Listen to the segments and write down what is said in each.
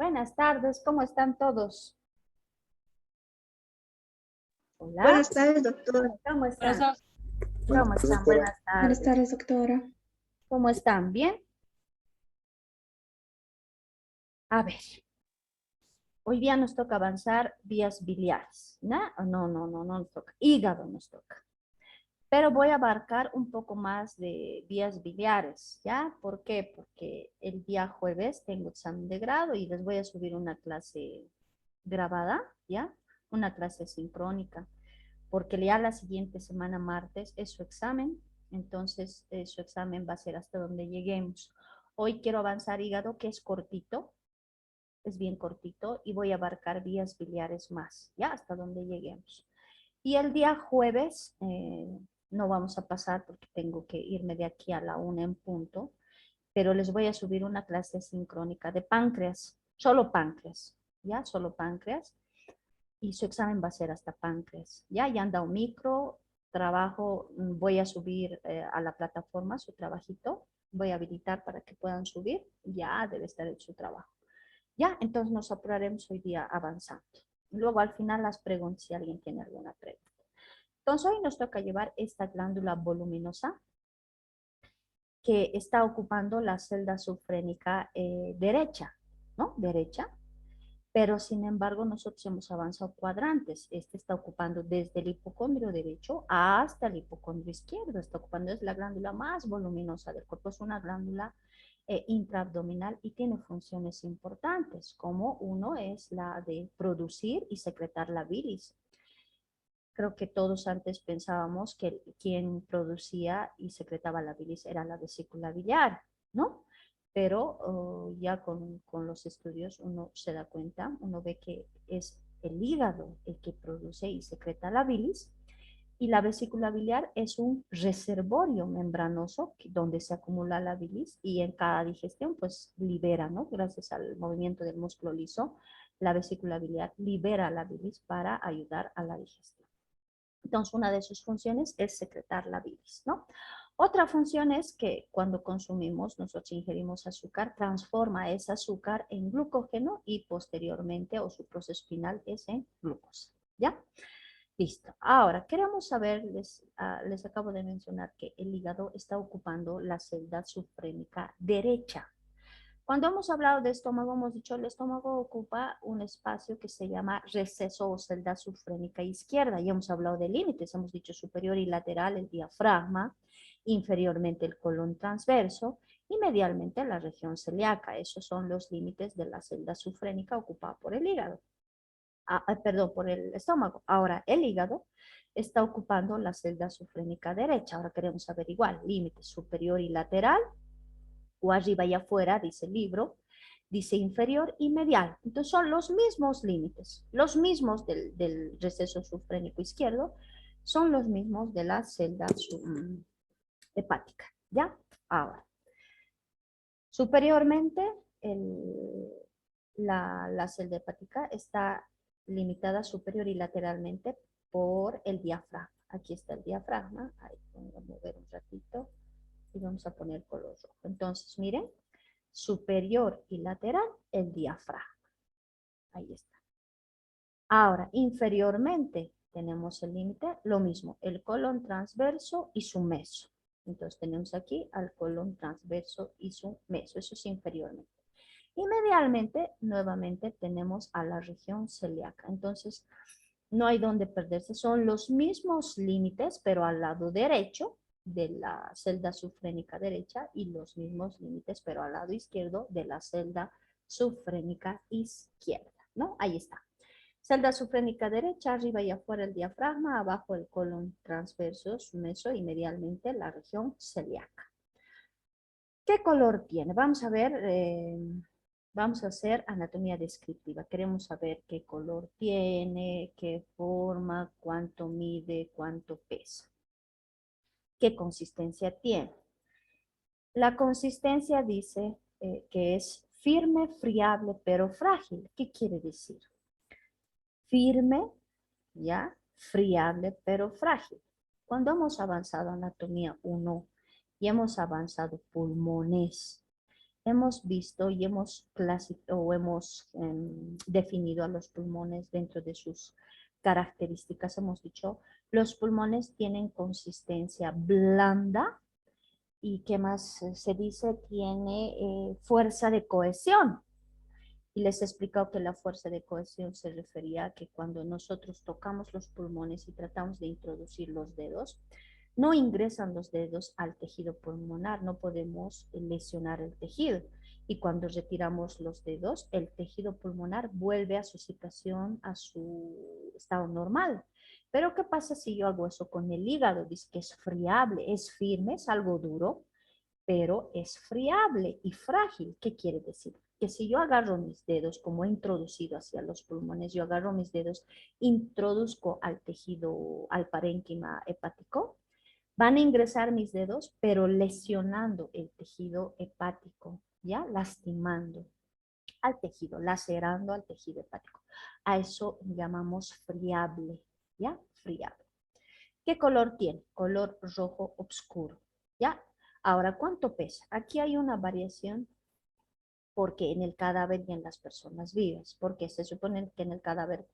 Buenas tardes, ¿cómo están todos? Hola, Buenas tardes, doctora. ¿cómo están? Buenas ¿Cómo están? Buenas Buenas tardes. tardes, doctora. ¿Cómo están? ¿Bien? A ver, hoy día nos toca avanzar vías biliares, ¿no? No nos toca. Hígado nos toca. Pero voy a abarcar un poco más de vías biliares, ¿ya? ¿Por qué? Porque el día jueves tengo examen de grado y les voy a subir una clase grabada, ¿ya? Una clase sincrónica, porque ya la siguiente semana, martes, es su examen, entonces su examen va a ser hasta donde lleguemos. Hoy quiero avanzar hígado, que es cortito, es bien cortito, y voy a abarcar vías biliares más, ¿ya? Hasta donde lleguemos. Y el día jueves no vamos a pasar porque tengo que irme de aquí a la 1 en punto, pero les voy a subir una clase sincrónica de páncreas, páncreas, ¿ya? Solo páncreas, y su examen va a ser hasta páncreas, ¿ya? Ya han dado micro, trabajo, voy a subir a la plataforma su trabajito, voy a habilitar para que puedan subir, ya debe estar en su trabajo. Ya, entonces nos apuraremos hoy día avanzando. Luego al final las preguntas si alguien tiene alguna pregunta. Entonces hoy nos toca llevar esta glándula voluminosa que está ocupando la celda subfrénica derecha, ¿no? Derecha. Pero sin embargo nosotros hemos avanzado cuadrantes. Este está ocupando desde el hipocondrio derecho hasta el hipocondrio izquierdo. Está ocupando, es la glándula más voluminosa del cuerpo. Es una glándula intraabdominal y tiene funciones importantes, como uno es la de producir y secretar la bilis. Creo que todos antes pensábamos que quien producía y secretaba la bilis era la vesícula biliar, ¿no? Pero ya con los estudios uno se da cuenta, uno ve que es el hígado el que produce y secreta la bilis, y la vesícula biliar es un reservorio membranoso donde se acumula la bilis y en cada digestión pues libera, ¿no? Gracias al movimiento del músculo liso, la vesícula biliar libera la bilis para ayudar a la digestión. Entonces, una de sus funciones es secretar la bilis, ¿no? Otra función es que cuando consumimos, nosotros ingerimos azúcar, transforma ese azúcar en glucógeno y posteriormente, o su proceso final es en glucosa, ¿ya? Listo. Ahora, queremos saber, les acabo de mencionar que el hígado está ocupando la celda subfrénica derecha. Cuando hemos hablado de estómago, hemos dicho el estómago ocupa un espacio que se llama receso o celda subfrénica izquierda. Y hemos hablado de límites, hemos dicho superior y lateral el diafragma, inferiormente el colon transverso y medialmente la región celíaca. Esos son los límites de la celda subfrénica ocupada por el hígado. Perdón, por el estómago. Ahora, el hígado está ocupando la celda subfrénica derecha. Ahora queremos saber igual, límite superior y lateral, o arriba y afuera, dice el libro, dice inferior y medial. Entonces son los mismos límites, los mismos del receso subfrénico izquierdo, son los mismos de la celda hepática. ¿Ya? Ahora, superiormente, la celda hepática está limitada superior y lateralmente por el diafragma. Aquí está el diafragma, ahí vamos a mover un ratito y vamos a poner color rojo. Entonces, miren, superior y lateral, el diafragma. Ahí está. Ahora, inferiormente tenemos el límite, lo mismo, el colon transverso y su meso. Entonces tenemos aquí al colon transverso y su meso, eso es inferiormente. Y medialmente, nuevamente, tenemos a la región celíaca. Entonces, no hay donde perderse. Son los mismos límites, pero al lado derecho de la celda subfrénica derecha y los mismos límites, pero al lado izquierdo de la celda subfrénica izquierda, ¿no? Ahí está. Celda subfrénica derecha, arriba y afuera el diafragma, abajo el colon transverso, su meso y medialmente la región celíaca. ¿Qué color tiene? Vamos a ver, vamos a hacer anatomía descriptiva. Queremos saber qué color tiene, qué forma, cuánto mide, cuánto pesa. ¿Qué consistencia tiene? La consistencia dice que es firme, friable, pero frágil. ¿Qué quiere decir? Firme, ¿ya? Friable, pero frágil. Cuando hemos avanzado anatomía 1 y hemos avanzado pulmones, hemos visto y hemos clasificado o hemos definido a los pulmones dentro de sus características. Hemos dicho, los pulmones tienen consistencia blanda y ¿qué más se dice? Tiene fuerza de cohesión. Y les he explicado que la fuerza de cohesión se refería a que cuando nosotros tocamos los pulmones y tratamos de introducir los dedos, no ingresan los dedos al tejido pulmonar, no podemos lesionar el tejido. Y cuando retiramos los dedos, el tejido pulmonar vuelve a su situación, a su estado normal. Pero ¿qué pasa si yo hago eso con el hígado? Dice que es friable, es firme, es algo duro, pero es friable y frágil. ¿Qué quiere decir? Que si yo agarro mis dedos, como he introducido hacia los pulmones, yo agarro mis dedos, introduzco al tejido, al parénquima hepático, van a ingresar mis dedos, pero lesionando el tejido hepático, ¿ya? Lastimando al tejido, lacerando al tejido hepático. A eso llamamos friable, ¿ya? Friable. ¿Qué color tiene? Color rojo oscuro, ¿ya? Ahora, ¿cuánto pesa? Aquí hay una variación porque en el cadáver y en las personas vivas, porque se supone que en el cadáver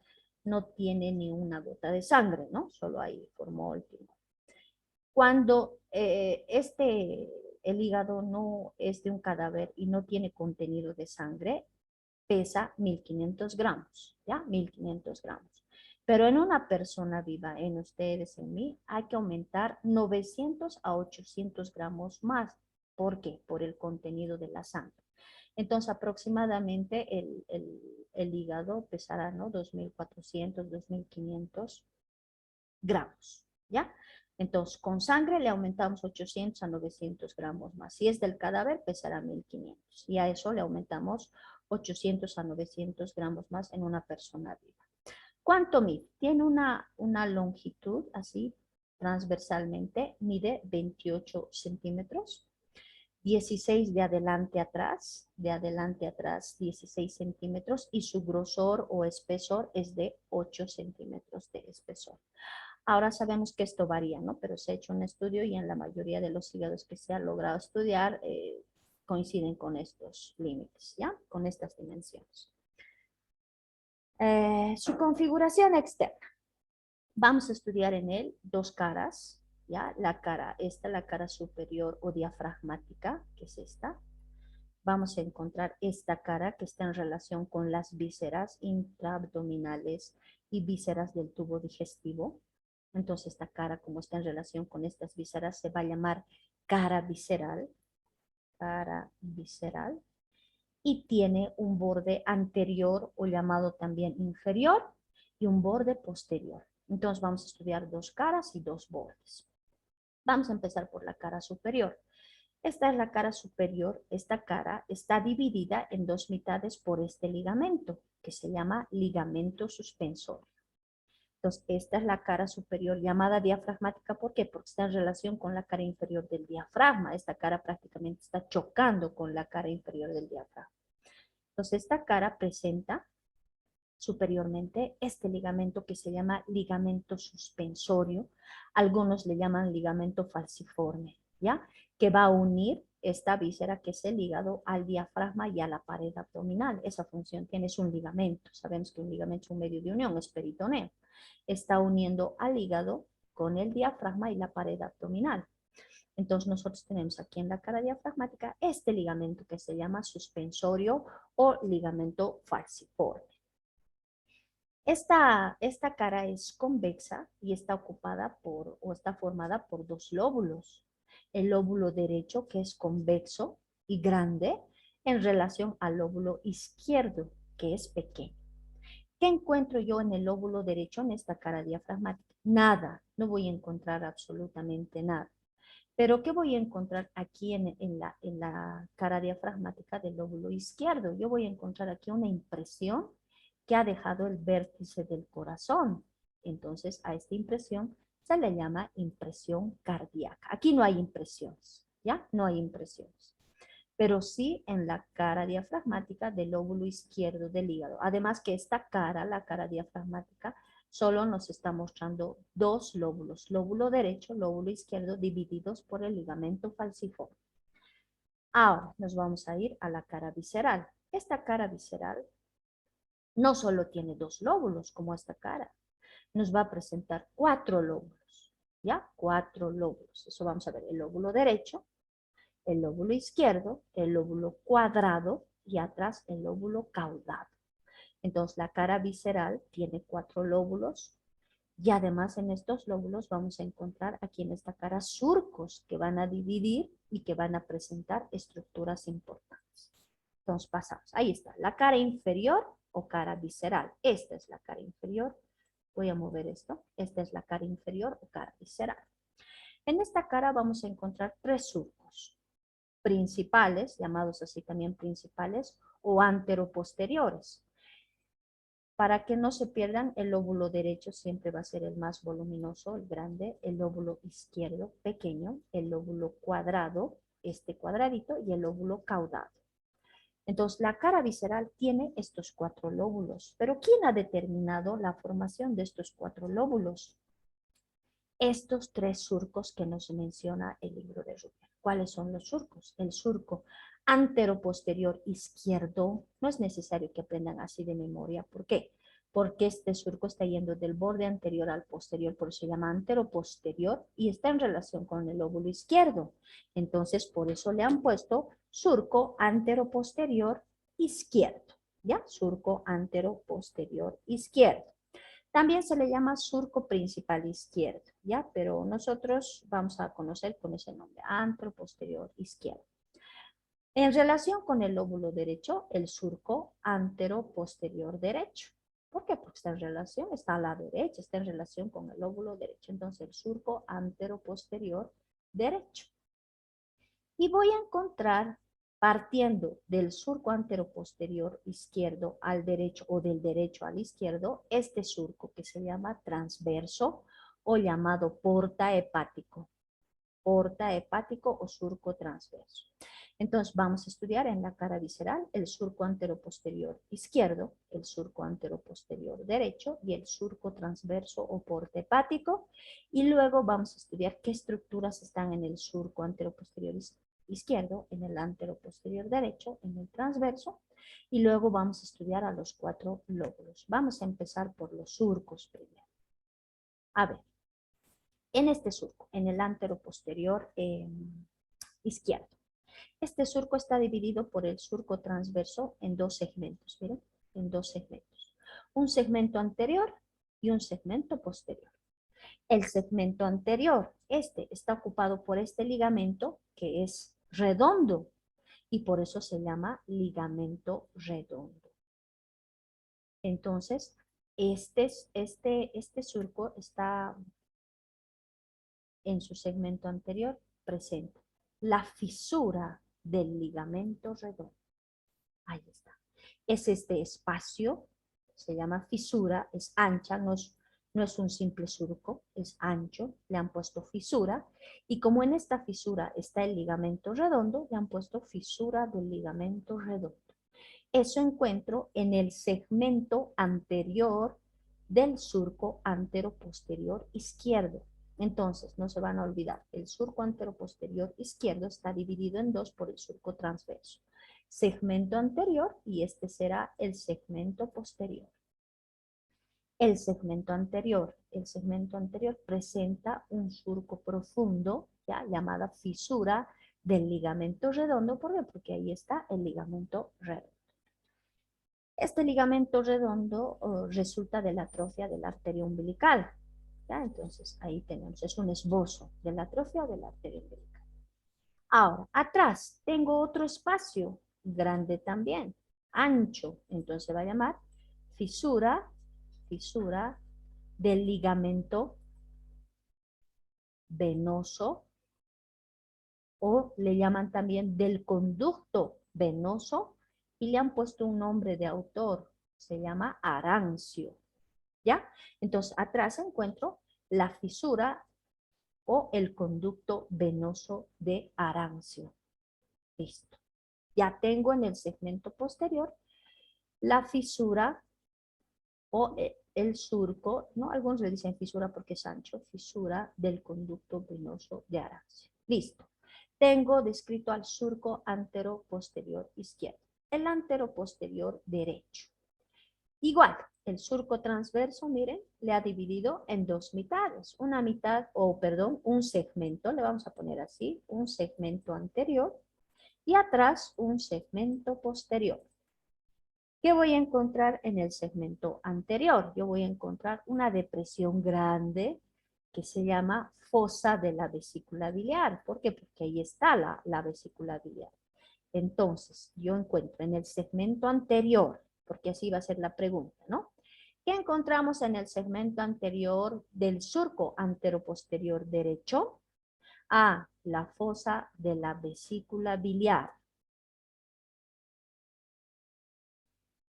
no tiene ni una gota de sangre, ¿no? Solo hay formol. Cuando el hígado no es de un cadáver y no tiene contenido de sangre, pesa 1500 gramos, ¿ya? 1500 gramos. Pero en una persona viva, en ustedes, en mí, hay que aumentar 900 a 800 gramos más. ¿Por qué? Por el contenido de la sangre. Entonces, aproximadamente el hígado pesará, ¿no? 2400, 2500 gramos, ¿ya? Entonces, con sangre le aumentamos 800 a 900 gramos más. Si es del cadáver, pesará 1500. Y a eso le aumentamos 800 a 900 gramos más en una persona viva. ¿Cuánto mide? Tiene una longitud así, transversalmente, mide 28 centímetros. 16 de adelante atrás 16 centímetros y su grosor o espesor es de 8 centímetros de espesor. Ahora sabemos que esto varía, ¿no? Pero se ha hecho un estudio y en la mayoría de los hígados que se ha logrado estudiar coinciden con estos límites, ¿ya? Con estas dimensiones. Su configuración externa. Vamos a estudiar en él dos caras, ¿ya? La cara, la cara superior o diafragmática, que es esta. Vamos a encontrar esta cara que está en relación con las vísceras intraabdominales y vísceras del tubo digestivo. Entonces esta cara, como está en relación con estas vísceras, se va a llamar cara visceral y tiene un borde anterior o llamado también inferior y un borde posterior. Entonces vamos a estudiar dos caras y dos bordes. Vamos a empezar por la cara superior. Esta es la cara superior. Esta cara está dividida en dos mitades por este ligamento, que se llama ligamento suspensorio. Entonces, esta es la cara superior llamada diafragmática. ¿Por qué? Porque está en relación con la cara inferior del diafragma. Esta cara prácticamente está chocando con la cara inferior del diafragma. Entonces, esta cara presenta superiormente este ligamento que se llama ligamento suspensorio. Algunos le llaman ligamento falciforme, ¿ya? Que va a unir esta víscera que es el hígado al diafragma y a la pared abdominal. Esa función tiene, es un ligamento. Sabemos que un ligamento es un medio de unión, es peritoneo. Está uniendo al hígado con el diafragma y la pared abdominal. Entonces nosotros tenemos aquí en la cara diafragmática este ligamento que se llama suspensorio o ligamento falciforme. Esta cara es convexa y está ocupada por, o está formada por dos lóbulos. El lóbulo derecho, que es convexo y grande, en relación al lóbulo izquierdo, que es pequeño. ¿Qué encuentro yo en el lóbulo derecho, en esta cara diafragmática? Nada, no voy a encontrar absolutamente nada. Pero ¿qué voy a encontrar aquí en la cara diafragmática del lóbulo izquierdo? Yo voy a encontrar aquí una impresión que ha dejado el vértice del corazón. Entonces, a esta impresión se le llama impresión cardíaca. Aquí no hay impresiones, ¿ya? No hay impresiones. Pero sí en la cara diafragmática del lóbulo izquierdo del hígado. Además que esta cara, la cara diafragmática, solo nos está mostrando dos lóbulos, lóbulo derecho, lóbulo izquierdo, divididos por el ligamento falciforme. Ahora nos vamos a ir a la cara visceral. Esta cara visceral no solo tiene dos lóbulos como esta cara, nos va a presentar cuatro lóbulos, ¿ya? Cuatro lóbulos. Eso vamos a ver, el lóbulo derecho, el lóbulo izquierdo, el lóbulo cuadrado y atrás el lóbulo caudado. Entonces la cara visceral tiene cuatro lóbulos y además en estos lóbulos vamos a encontrar aquí en esta cara surcos que van a dividir y que van a presentar estructuras importantes. Entonces pasamos, ahí está, la cara inferior o cara visceral. Esta es la cara inferior. Voy a mover esto. Esta es la cara inferior o cara visceral. En esta cara vamos a encontrar tres surcos principales, llamados así también principales, o anteroposteriores. Para que no se pierdan, el lóbulo derecho siempre va a ser el más voluminoso, el grande, el lóbulo izquierdo pequeño, el lóbulo cuadrado, este cuadradito, y el lóbulo caudado. Entonces, la cara visceral tiene estos cuatro lóbulos, pero ¿quién ha determinado la formación de estos cuatro lóbulos? Estos tres surcos que nos menciona el libro de Rubén. ¿Cuáles son los surcos? El surco anteroposterior izquierdo, no es necesario que aprendan así de memoria. ¿Por qué? Porque este surco está yendo del borde anterior al posterior, por eso se llama anteroposterior y está en relación con el lóbulo izquierdo. Entonces, por eso le han puesto surco anteroposterior izquierdo, ¿ya? Surco anteroposterior izquierdo. También se le llama surco principal izquierdo, ¿ya? Pero nosotros vamos a conocer con ese nombre, anteroposterior izquierdo. En relación con el lóbulo derecho, el surco anteroposterior derecho. ¿Por qué? Porque está en relación, está a la derecha, está en relación con el lóbulo derecho. Entonces, el surco anteroposterior derecho. Y voy a encontrar, partiendo del surco anteroposterior izquierdo al derecho o del derecho al izquierdo, este surco que se llama transverso o llamado porta hepático o surco transverso. Entonces vamos a estudiar en la cara visceral el surco anteroposterior izquierdo, el surco anteroposterior derecho y el surco transverso o porta hepático. Y luego vamos a estudiar qué estructuras están en el surco anteroposterior izquierdo, en el anteroposterior derecho, en el transverso. Y luego vamos a estudiar a los cuatro lóbulos. Vamos a empezar por los surcos primero. A ver, en este surco, en el anteroposterior izquierdo. Este surco está dividido por el surco transverso en dos segmentos, miren, en dos segmentos. Un segmento anterior y un segmento posterior. El segmento anterior, este está ocupado por este ligamento que es redondo y por eso se llama ligamento redondo. Entonces, este surco está en su segmento anterior presente la fisura del ligamento redondo. Ahí está. Es este espacio, se llama fisura, es ancha, no es un simple surco, es ancho, le han puesto fisura, y como en esta fisura está el ligamento redondo, le han puesto fisura del ligamento redondo. Eso encuentro en el segmento anterior del surco anteroposterior izquierdo. Entonces, no se van a olvidar, el surco anteroposterior izquierdo está dividido en dos por el surco transverso. Segmento anterior y este será el segmento posterior. El segmento anterior presenta un surco profundo, ya llamada fisura del ligamento redondo. ¿Por qué? Porque ahí está el ligamento redondo. Este ligamento redondo resulta de la atrofia de la arteria umbilical. ¿Ya? Entonces ahí tenemos, es un esbozo de la atrofia de la arteria umbilical. Ahora, atrás tengo otro espacio, grande también, ancho. Entonces se va a llamar fisura del ligamento venoso o le llaman también del conducto venoso y le han puesto un nombre de autor, se llama arancio, ¿ya? Entonces, atrás encuentro la fisura o el conducto venoso de arancio. Listo. Ya tengo en el segmento posterior la fisura o el surco, ¿no? Algunos le dicen fisura porque es ancho, fisura del conducto venoso de arancio. Listo. tengo descrito al surco anteroposterior izquierdo, el anteroposterior derecho. Igual, el surco transverso, miren, le ha dividido en dos mitades. Una mitad, o perdón, un segmento, le vamos a poner así, un segmento anterior y atrás un segmento posterior. ¿Qué voy a encontrar en el segmento anterior? Yo voy a encontrar una depresión grande que se llama fosa de la vesícula biliar. ¿Por qué? Porque ahí está la vesícula biliar. Entonces, yo encuentro en el segmento anterior, porque así va a ser la pregunta, ¿no? ¿Qué encontramos en el segmento anterior del surco anteroposterior derecho? A, la fosa de la vesícula biliar.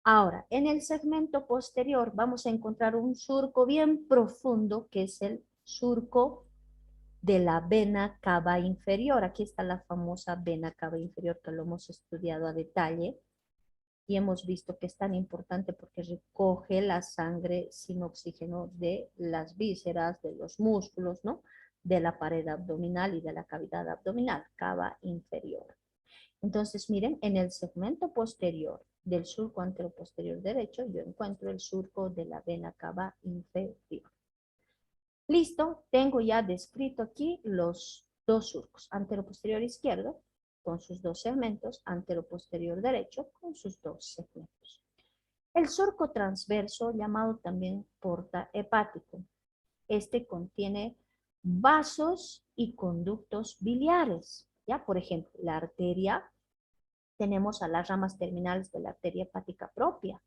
Ahora, en el segmento posterior vamos a encontrar un surco bien profundo que es el surco de la vena cava inferior. Aquí está la famosa vena cava inferior que lo hemos estudiado a detalle y hemos visto que es tan importante porque recoge la sangre sin oxígeno de las vísceras, de los músculos, ¿no? De la pared abdominal y de la cavidad abdominal, cava inferior. Entonces, miren, en el segmento posterior del surco anteroposterior derecho, yo encuentro el surco de la vena cava inferior. Listo, tengo ya descrito aquí los dos surcos, anteroposterior izquierdo con sus dos segmentos, anteroposterior derecho con sus dos segmentos. El surco transverso, llamado también porta hepático, este contiene vasos y conductos biliares. Ya, por ejemplo, la arteria, tenemos a las ramas terminales de la arteria hepática propia,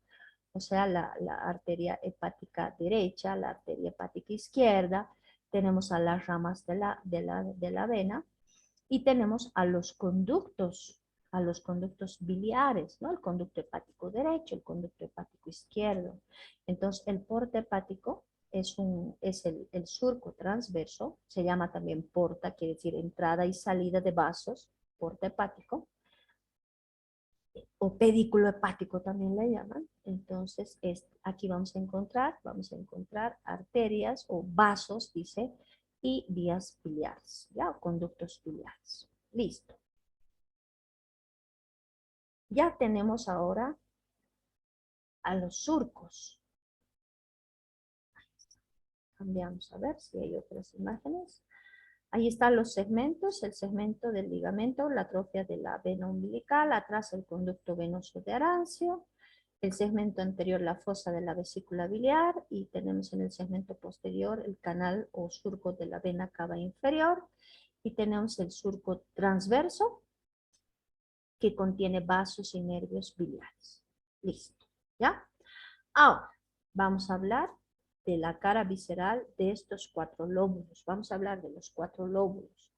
o sea, la arteria hepática derecha, la arteria hepática izquierda, tenemos a las ramas de la vena y tenemos a los conductos biliares, ¿no? El conducto hepático derecho, el conducto hepático izquierdo. Entonces, el porta hepático es el surco transverso, se llama también porta, quiere decir entrada y salida de vasos, porta hepático, o pedículo hepático también le llaman. Entonces, aquí vamos a encontrar arterias o vasos, dice, y vías biliares, ¿ya? O conductos biliares. Listo. Ya tenemos ahora a los surcos. Cambiamos a ver si hay otras imágenes. Ahí están los segmentos, el segmento del ligamento, la atrofia de la vena umbilical, atrás el conducto venoso de Arancio, el segmento anterior la fosa de la vesícula biliar y tenemos en el segmento posterior el canal o surco de la vena cava inferior y tenemos el surco transverso que contiene vasos y nervios biliares. Listo, ¿ya? Ahora, vamos a hablar de la cara visceral de estos cuatro lóbulos. Vamos a hablar de los cuatro lóbulos.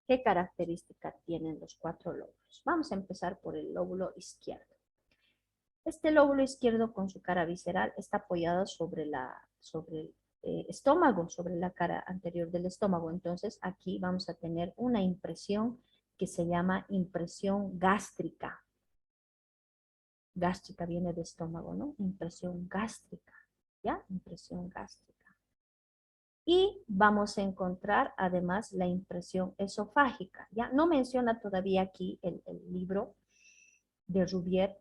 ¿Qué característica tienen los cuatro lóbulos? Vamos a empezar por el lóbulo izquierdo. Este lóbulo izquierdo con su cara visceral está apoyado sobre el estómago, sobre la cara anterior del estómago. Entonces aquí vamos a tener una impresión que se llama impresión gástrica. Gástrica viene de estómago, ¿no? Impresión gástrica, ¿ya? Impresión gástrica. Y vamos a encontrar además la impresión esofágica, ¿ya? No menciona todavía aquí el libro de Rouvier,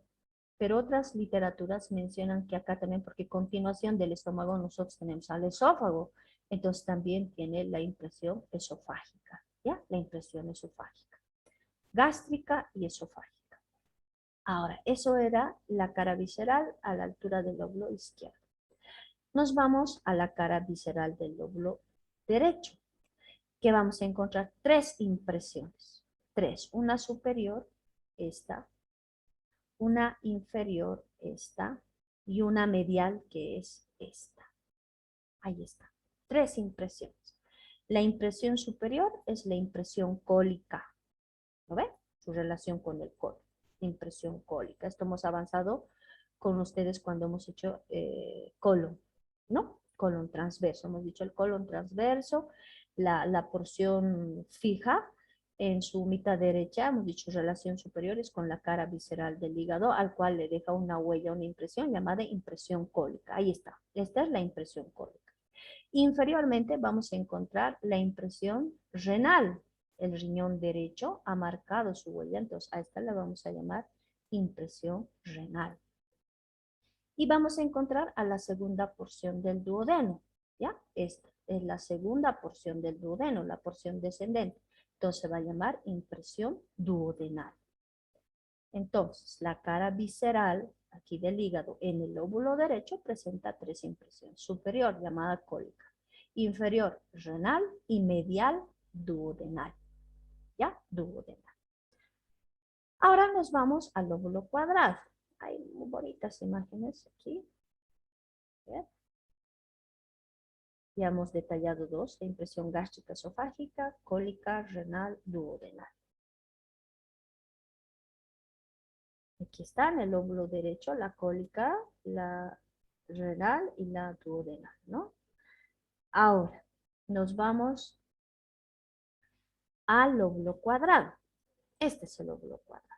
pero otras literaturas mencionan que acá también, porque a continuación del estómago nosotros tenemos al esófago, entonces también tiene la impresión esofágica, ¿ya? La impresión esofágica, gástrica y esofágica. Ahora, eso era la cara visceral a la altura del lóbulo izquierdo. Nos vamos a la cara visceral del lóbulo derecho, que vamos a encontrar tres impresiones. Tres, una superior, esta, una inferior, esta, y una medial, que es esta. Ahí está. Tres impresiones. La impresión superior es la impresión cólica. ¿Lo ven? Su relación con el colon. Impresión cólica. Esto hemos avanzado con ustedes cuando hemos hecho colon, ¿no? Colon transverso. Hemos dicho el colon transverso, la porción fija en su mitad derecha, hemos dicho relación superiores con la cara visceral del hígado, al cual le deja una huella, una impresión llamada impresión cólica. Ahí está. Esta es la impresión cólica. Inferiormente vamos a encontrar la impresión renal. el riñón derecho ha marcado su huella, entonces a esta la vamos a llamar impresión renal. Y vamos a encontrar a la segunda porción del duodeno, ¿ya? Esta es la segunda porción del duodeno, la porción descendente. Entonces se va a llamar impresión duodenal. Entonces, la cara visceral, aquí del hígado, en el lóbulo derecho, presenta tres impresiones. Superior, llamada cólica. Inferior, renal. Y medial, duodenal. ¿Ya? Duodenal. Ahora nos vamos al lóbulo cuadrado. Hay muy bonitas imágenes aquí. ¿Ver? Ya hemos detallado dos, la impresión gástrica esofágica, cólica, renal, duodenal. Aquí está en el lóbulo derecho la cólica, la renal y la duodenal, ¿no? Ahora, nos vamos al lóbulo cuadrado. Este es el lóbulo cuadrado.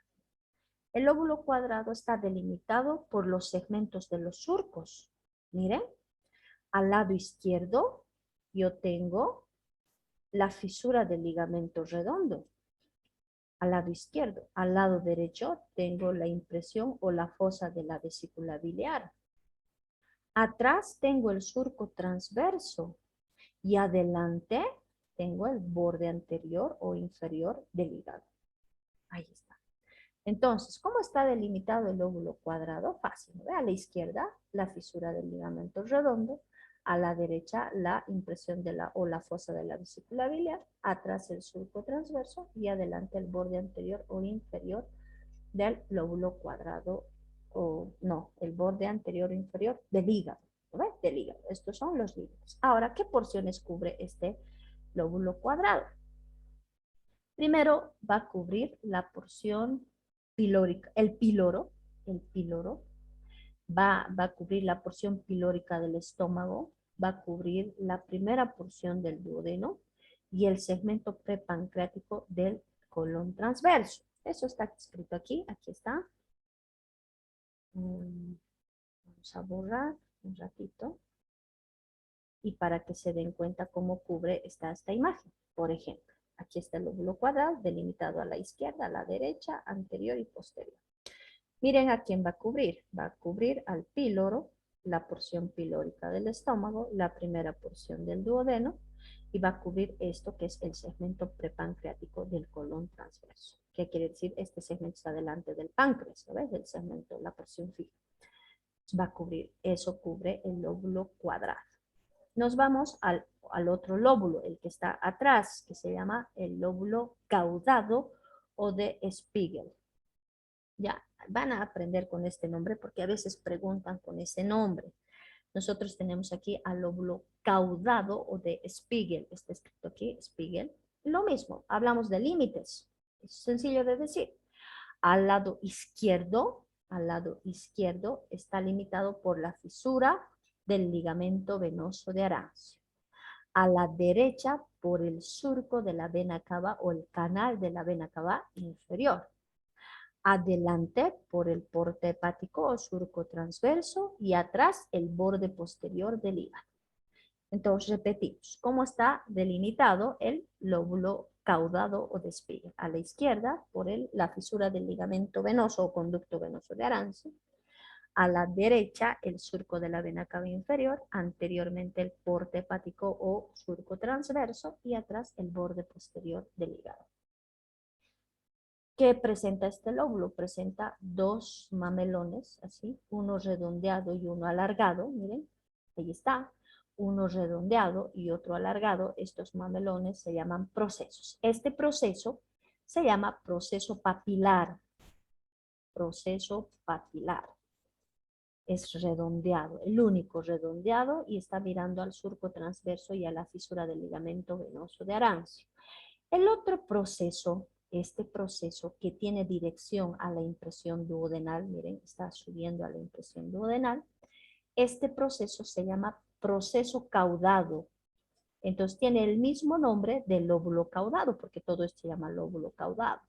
El lóbulo cuadrado está delimitado por los segmentos de los surcos. Miren, al lado izquierdo yo tengo la fisura del ligamento redondo. Al lado izquierdo. Al lado derecho tengo la impresión o la fosa de la vesícula biliar. Atrás tengo el surco transverso y adelante tengo el borde anterior o inferior del hígado. Ahí está. Entonces, ¿cómo está delimitado el lóbulo cuadrado? Fácil. ¿Ve? A la izquierda, la fisura del ligamento redondo. A la derecha, la impresión de la o la fosa de la vesícula biliar. Atrás, el surco transverso. Y adelante, el borde anterior o inferior del lóbulo cuadrado. O no, el borde anterior o inferior del hígado. ¿Ve? Del hígado. Estos son los límites. Ahora, ¿qué porciones cubre este lóbulo cuadrado? Primero va a cubrir la porción pilórica, el píloro va a cubrir la porción pilórica del estómago, va a cubrir la primera porción del duodeno y el segmento prepancreático del colon transverso. Eso está escrito aquí, aquí está. Vamos a borrar un ratito. Y para que se den cuenta cómo cubre esta imagen. Por ejemplo, aquí está el lóbulo cuadrado delimitado a la izquierda, a la derecha, anterior y posterior. Miren a quién va a cubrir. Va a cubrir al píloro, la porción pilórica del estómago, la primera porción del duodeno y va a cubrir esto que es el segmento prepancreático del colon transverso. ¿Qué quiere decir? Este segmento está delante del páncreas, ¿no ves? El segmento, la porción fija. Va a cubrir, eso cubre el lóbulo cuadrado. Nos vamos al otro lóbulo, el que está atrás, que se llama el lóbulo caudado o de Spiegel. Ya van a aprender con este nombre porque a veces preguntan con ese nombre. Nosotros tenemos aquí al lóbulo caudado o de Spiegel. Está escrito aquí, Spiegel. Lo mismo, hablamos de límites. Es sencillo de decir. Al lado izquierdo está limitado por la fisura del ligamento venoso de Arancio. A la derecha por el surco de la vena cava o el canal de la vena cava inferior. Adelante por el porte hepático o surco transverso y atrás el borde posterior del hígado. Entonces repetimos, ¿cómo está delimitado el lóbulo caudado o de Spiegel? A la izquierda por la fisura del ligamento venoso o conducto venoso de Arancio. A la derecha el surco de la vena cava inferior, anteriormente el porte hepático o surco transverso y atrás el borde posterior del hígado. ¿Qué presenta este lóbulo? Presenta dos mamelones, así, uno redondeado y uno alargado, miren, ahí está, uno redondeado y otro alargado. Estos mamelones se llaman procesos. Este proceso se llama proceso papilar. Proceso papilar. Es redondeado, el único redondeado y está mirando al surco transverso y a la fisura del ligamento venoso de Arancio. El otro proceso, este proceso que tiene dirección a la impresión duodenal, miren, está subiendo a la impresión duodenal, este proceso se llama proceso caudado. Entonces tiene el mismo nombre del lóbulo caudado, porque todo esto se llama lóbulo caudado.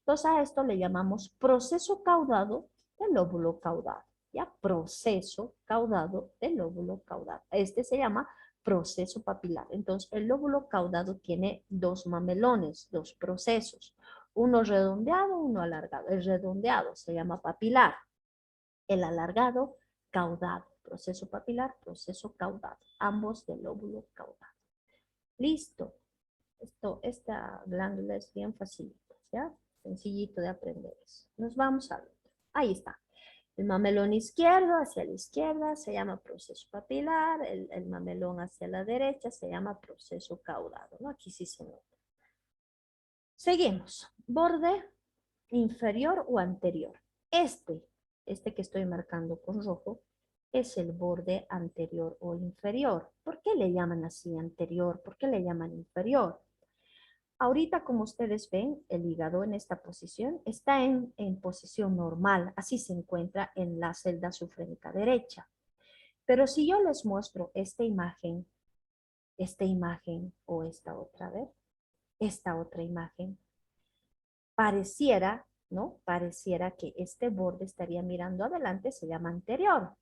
Entonces a esto le llamamos proceso caudado del lóbulo caudado. ¿Ya? Proceso caudado del lóbulo caudado. Este se llama proceso papilar. Entonces, el lóbulo caudado tiene dos mamelones, dos procesos. Uno redondeado, uno alargado. El redondeado se llama papilar. El alargado, caudado. Proceso papilar, proceso caudado. Ambos del lóbulo caudado. Listo. Esta glándula es bien facilita, ¿ya? Sencillito de aprender eso. Nos vamos a ver. Ahí está. El mamelón izquierdo hacia la izquierda se llama proceso papilar, el mamelón hacia la derecha se llama proceso caudado, ¿no? Aquí sí se nota. Seguimos. Borde inferior o anterior. Este que estoy marcando con rojo, es el borde anterior o inferior. ¿Por qué le llaman así anterior? ¿Por qué le llaman inferior? Ahorita, como ustedes ven, el hígado en esta posición está en posición normal, así se encuentra en la celda sufrénica derecha. Pero si yo les muestro esta imagen o esta otra, a ver, esta otra imagen, pareciera, ¿no? Pareciera que este borde estaría mirando adelante, se llama anterior.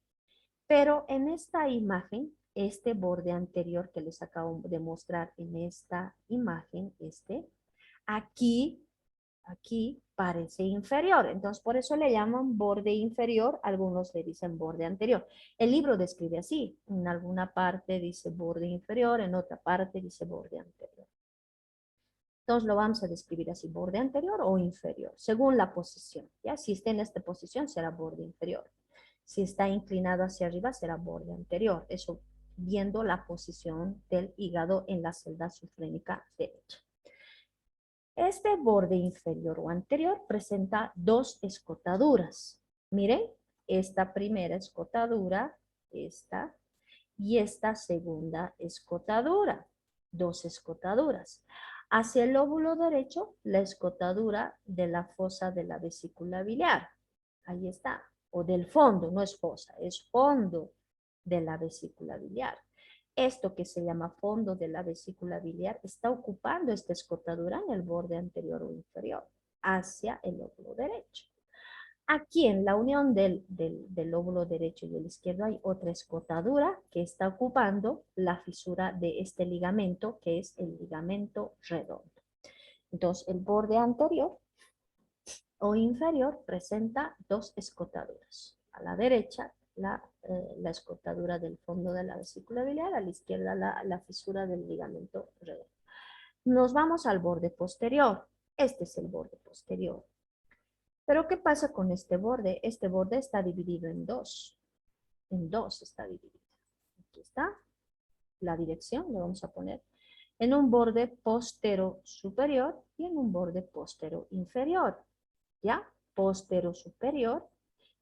Pero en esta imagen, este borde anterior que les acabo de mostrar en esta imagen, aquí parece inferior. Entonces, por eso le llaman borde inferior, algunos le dicen borde anterior. El libro describe así, en alguna parte dice borde inferior, en otra parte dice borde anterior. Entonces lo vamos a describir así, borde anterior o inferior, según la posición. ¿Ya? Si está en esta posición, será borde inferior. Si está inclinado hacia arriba, será borde anterior. Eso viendo la posición del hígado en la celda sufrénica derecha. Este borde inferior o anterior presenta dos escotaduras. Miren, esta primera escotadura, esta, y esta segunda escotadura, dos escotaduras. Hacia el lóbulo derecho, la escotadura de la fosa de la vesícula biliar. Ahí está, o del fondo, no es fosa, es fondo de la vesícula biliar. Esto que se llama fondo de la vesícula biliar está ocupando esta escotadura en el borde anterior o inferior, hacia el lóbulo derecho. Aquí en la unión del lóbulo derecho y el izquierdo hay otra escotadura que está ocupando la fisura de este ligamento, que es el ligamento redondo. Entonces, el borde anterior o inferior presenta dos escotaduras. A la derecha, la escotadura del fondo de la vesícula biliar, a la izquierda la fisura del ligamento redondo. Nos vamos al borde posterior. Este es el borde posterior. Pero ¿qué pasa con este borde? Este borde está dividido en dos. En dos está dividido. Aquí está la dirección, le vamos a poner en un borde postero superior y en un borde postero inferior. ¿Ya? Postero superior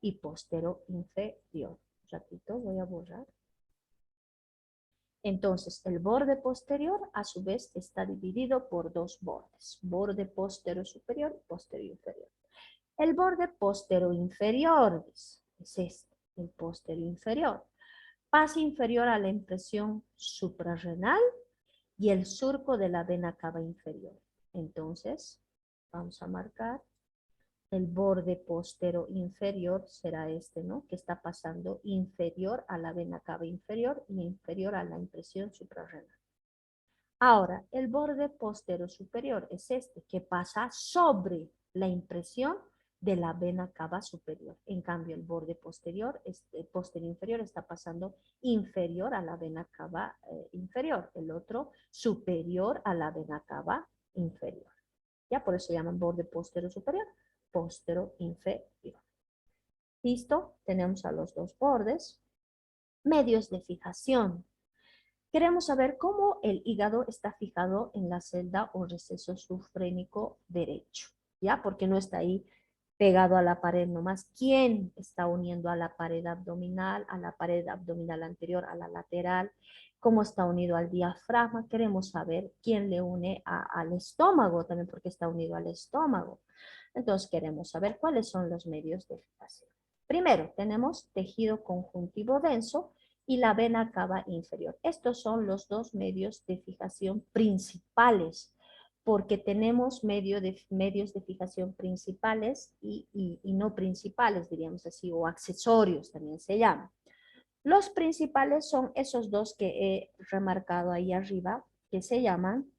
y postero inferior. Un ratito voy a borrar. Entonces, el borde posterior, a su vez, está dividido por dos bordes. Borde postero superior y postero inferior. El borde postero inferior es este, el postero inferior. Pasa inferior a la impresión suprarrenal y el surco de la vena cava inferior. Entonces, vamos a marcar el borde postero inferior será este, ¿no? Que está pasando inferior a la vena cava inferior y inferior a la impresión suprarrenal. Ahora, el borde postero superior es este, que pasa sobre la impresión de la vena cava superior. En cambio, el borde posterior, postero inferior, está pasando inferior a la vena cava inferior. El otro superior a la vena cava inferior. Ya por eso se llaman borde postero superior, postero inferior. ¿Listo? Tenemos a los dos bordes. Medios de fijación. Queremos saber cómo el hígado está fijado en la celda o receso sufrénico derecho, ¿ya? Porque no está ahí pegado a la pared nomás. ¿Quién está uniendo a la pared abdominal anterior, a la lateral? ¿Cómo está unido al diafragma? Queremos saber quién le une al estómago también, porque está unido al estómago. Entonces queremos saber cuáles son los medios de fijación. Primero, tenemos tejido conjuntivo denso y la vena cava inferior. Estos son los dos medios de fijación principales, porque tenemos medios de fijación principales y no principales, diríamos así, o accesorios también se llaman. Los principales son esos dos que he remarcado ahí arriba, que se llaman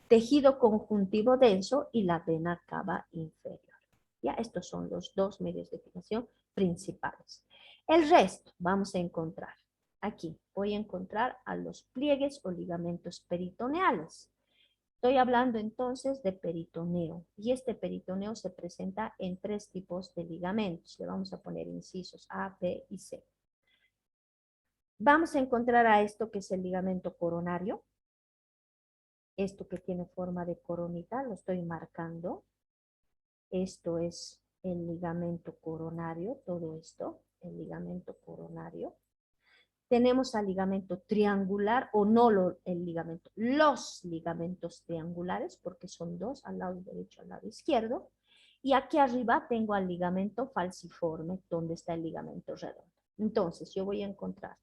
tejido conjuntivo denso y la vena cava inferior. Ya, estos son los dos medios de fijación principales. El resto vamos a encontrar aquí. Voy a encontrar a los pliegues o ligamentos peritoneales. Estoy hablando entonces de peritoneo y este peritoneo se presenta en tres tipos de ligamentos. Le vamos a poner incisos A, B y C. Vamos a encontrar a esto que es el ligamento coronario. Esto que tiene forma de coronita, lo estoy marcando. Esto es el ligamento coronario, todo esto, el ligamento coronario. Tenemos al ligamento triangular o no el ligamento, los ligamentos triangulares, porque son dos, al lado derecho, al lado izquierdo. Y aquí arriba tengo al ligamento falciforme, donde está el ligamento redondo. Entonces, yo voy a encontrar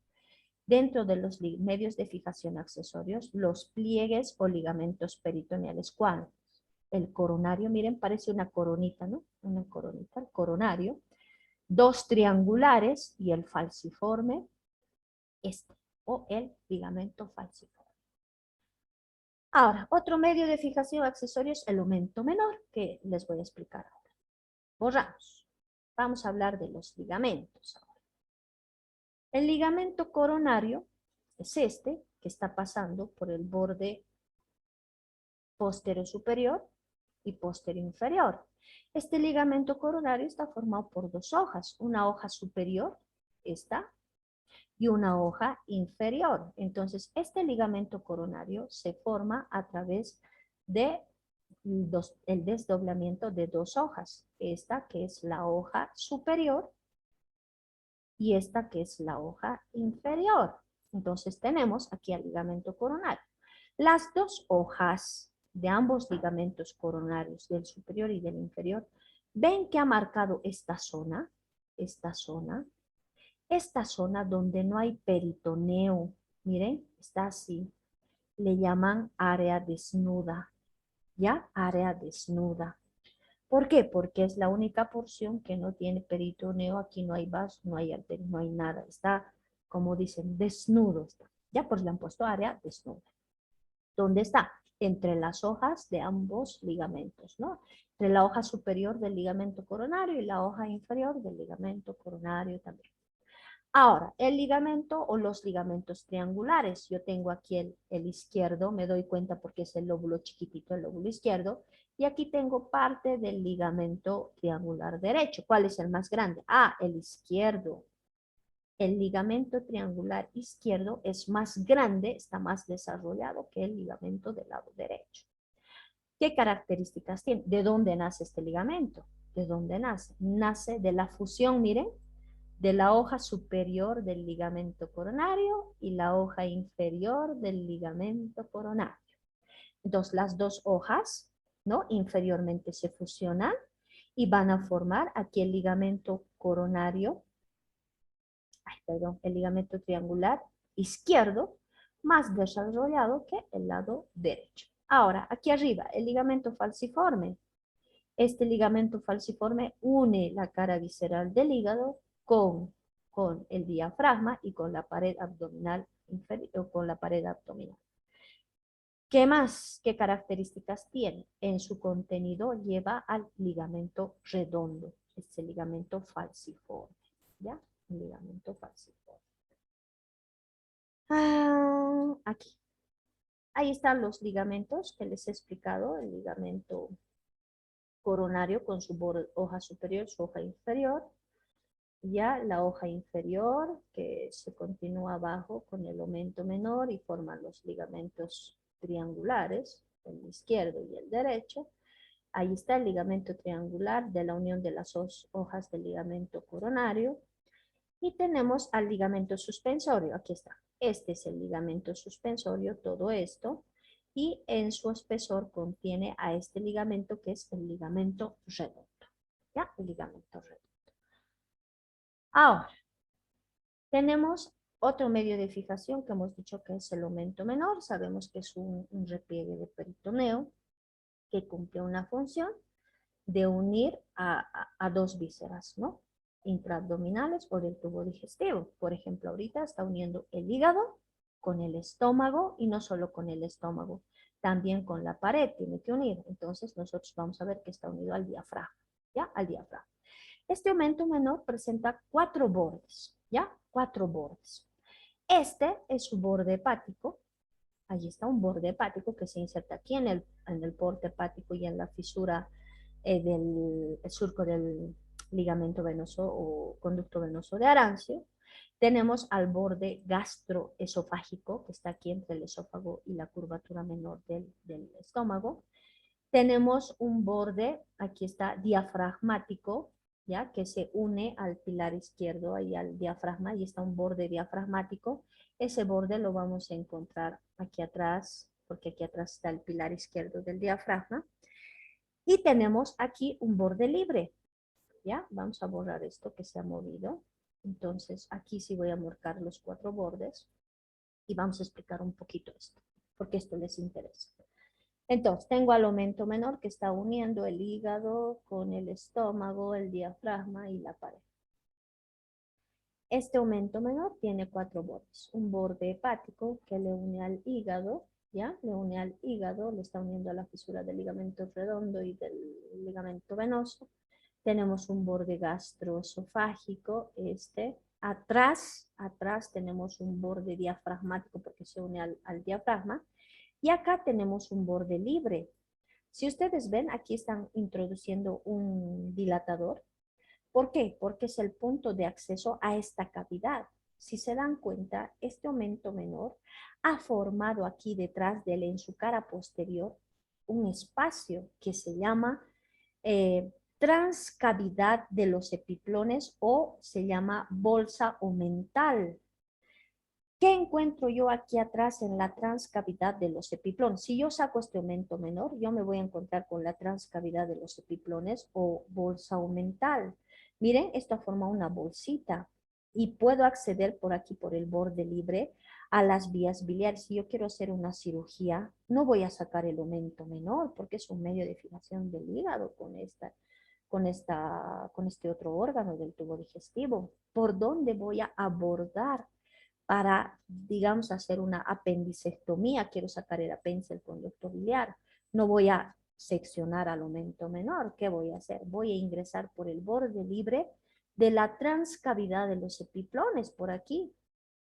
dentro de los medios de fijación accesorios los pliegues o ligamentos peritoneales. ¿Cuáles? El coronario, miren, parece una coronita, ¿no? Una coronita, el coronario. Dos triangulares y el falciforme, o el ligamento falciforme. Ahora, otro medio de fijación accesorio es el aumento menor, que les voy a explicar ahora. Borramos. Vamos a hablar de los ligamentos ahora. El ligamento coronario es este, que está pasando por el borde posterior superior y posterior inferior. Este ligamento coronario está formado por dos hojas, una hoja superior, esta, y una hoja inferior. Entonces, este ligamento coronario se forma a través de el desdoblamiento de dos hojas. Esta que es la hoja superior y esta que es la hoja inferior. Entonces, tenemos aquí el ligamento coronario. Las dos hojas de ambos ligamentos coronarios, del superior y del inferior, ven que ha marcado esta zona, esta zona donde no hay peritoneo, miren, está así, le llaman área desnuda, ¿ya? Área desnuda. ¿Por qué? Porque es la única porción que no tiene peritoneo, aquí no hay vaso, no hay arteria, no hay nada, está, como dicen, desnudo, está. Ya pues le han puesto área desnuda. ¿Dónde está? Entre las hojas de ambos ligamentos, ¿no? Entre la hoja superior del ligamento coronario y la hoja inferior del ligamento coronario también. Ahora, el ligamento o los ligamentos triangulares. Yo tengo aquí el izquierdo, me doy cuenta porque es el lóbulo chiquitito, el lóbulo izquierdo. Y aquí tengo parte del ligamento triangular derecho. ¿Cuál es el más grande? Ah, el izquierdo. El ligamento triangular izquierdo es más grande, está más desarrollado que el ligamento del lado derecho. ¿Qué características tiene? ¿De dónde nace este ligamento? ¿De dónde nace? Nace de la fusión, miren, de la hoja superior del ligamento coronario y la hoja inferior del ligamento coronario. Entonces, las dos hojas, ¿no? Inferiormente se fusionan y van a formar aquí el ligamento coronario, el ligamento triangular izquierdo, más desarrollado que el lado derecho. Ahora, aquí arriba, el ligamento falciforme. Este ligamento falciforme une la cara visceral del hígado con el diafragma y con la pared abdominal inferior, con la pared abdominal. ¿Qué más? ¿Qué características tiene? En su contenido lleva al ligamento redondo, este ligamento falciforme, ¿ya? El ligamento falciforme. Aquí. Ahí están los ligamentos que les he explicado, el ligamento coronario con su hoja superior, su hoja inferior, ya la hoja inferior que se continúa abajo con el aumento menor y forman los ligamentos triangulares, el izquierdo y el derecho. Ahí está el ligamento triangular de la unión de las dos hojas del ligamento coronario. Y tenemos al ligamento suspensorio, aquí está. Este es el ligamento suspensorio, todo esto. Y en su espesor contiene a este ligamento que es el ligamento redondo. ¿Ya? El ligamento redondo. Ahora, tenemos otro medio de fijación que hemos dicho que es el aumento menor. Sabemos que es un repliegue de peritoneo que cumple una función de unir a dos vísceras, ¿no? intraabdominales o del tubo digestivo. Por ejemplo, ahorita está uniendo el hígado con el estómago y no solo con el estómago, también con la pared tiene que unir. Entonces nosotros vamos a ver que está unido al diafragma, ¿ya? Al diafragma. Este aumento menor presenta 4 bordes, ¿ya? 4 bordes. Este es su borde hepático. Allí está un borde hepático que se inserta aquí en el borde hepático y en la fisura del surco del ligamento venoso o conducto venoso de Arancio. Tenemos al borde gastroesofágico que está aquí entre el esófago y la curvatura menor del estómago. Tenemos un borde, aquí está, diafragmático, ¿ya? Que se une al pilar izquierdo, ahí al diafragma, y está un borde diafragmático. Ese borde lo vamos a encontrar aquí atrás, porque aquí atrás está el pilar izquierdo del diafragma. Y tenemos aquí un borde libre, ¿ya? Vamos a borrar esto que se ha movido. Entonces, aquí sí voy a marcar los 4 bordes y vamos a explicar un poquito esto, porque esto les interesa. Entonces, tengo al aumento menor que está uniendo el hígado con el estómago, el diafragma y la pared. Este aumento menor tiene 4 bordes. Un borde hepático que le une al hígado, ¿ya? Le une al hígado, le está uniendo a la fisura del ligamento redondo y del ligamento venoso. Tenemos un borde gastroesofágico, atrás tenemos un borde diafragmático porque se une al diafragma. Y acá tenemos un borde libre. Si ustedes ven, aquí están introduciendo un dilatador. ¿Por qué? Porque es el punto de acceso a esta cavidad. Si se dan cuenta, este aumento menor ha formado aquí detrás de él, en su cara posterior, un espacio que se llama transcavidad de los epiplones o se llama bolsa omental. ¿Qué encuentro yo aquí atrás en la transcavidad de los epiplones? Si yo saco este aumento menor, yo me voy a encontrar con la transcavidad de los epiplones o bolsa omental. Miren, esto forma una bolsita y puedo acceder por aquí, por el borde libre, a las vías biliares. Si yo quiero hacer una cirugía, no voy a sacar el aumento menor porque es un medio de fijación del hígado con este otro órgano del tubo digestivo. ¿Por dónde voy a abordar para, digamos, hacer una apendicectomía? Quiero sacar el apéndice del conducto biliar. No voy a seccionar al aumento menor. ¿Qué voy a hacer? Voy a ingresar por el borde libre de la transcavidad de los epiplones por aquí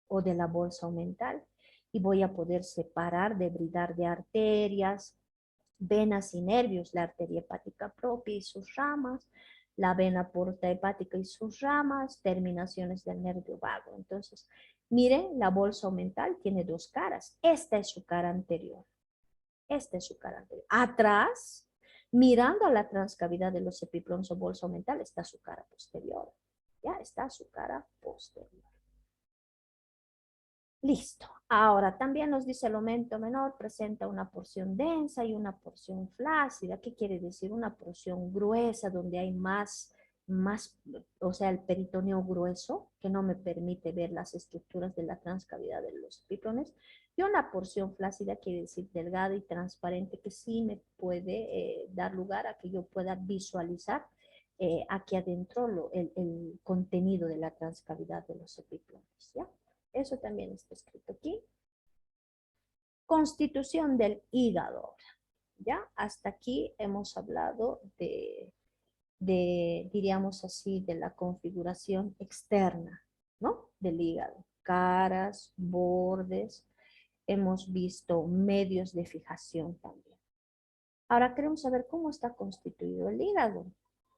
o de la bolsa omental y voy a poder separar, debridar de arterias, venas y nervios, la arteria hepática propia y sus ramas, la vena porta hepática y sus ramas, terminaciones del nervio vago. Entonces, miren, la bolsa omental tiene 2 caras. Esta es su cara anterior. Esta es su cara anterior. Atrás, mirando a la transcavidad de los epiplones o bolsa omental, está su cara posterior. Ya está su cara posterior. Listo. Ahora también nos dice el aumento menor presenta una porción densa y una porción flácida. ¿Qué quiere decir? Una porción gruesa donde hay más, o sea, el peritoneo grueso que no me permite ver las estructuras de la transcavidad de los epiplones. Y una porción flácida quiere decir delgada y transparente que sí me puede dar lugar a que yo pueda visualizar aquí adentro el contenido de la transcavidad de los epiplones, ¿ya? Eso también está escrito aquí. Constitución del hígado. ¿Ya? Hasta aquí hemos hablado diríamos así, de la configuración externa, ¿no? Del hígado. Caras, bordes. Hemos visto medios de fijación también. Ahora queremos saber cómo está constituido el hígado.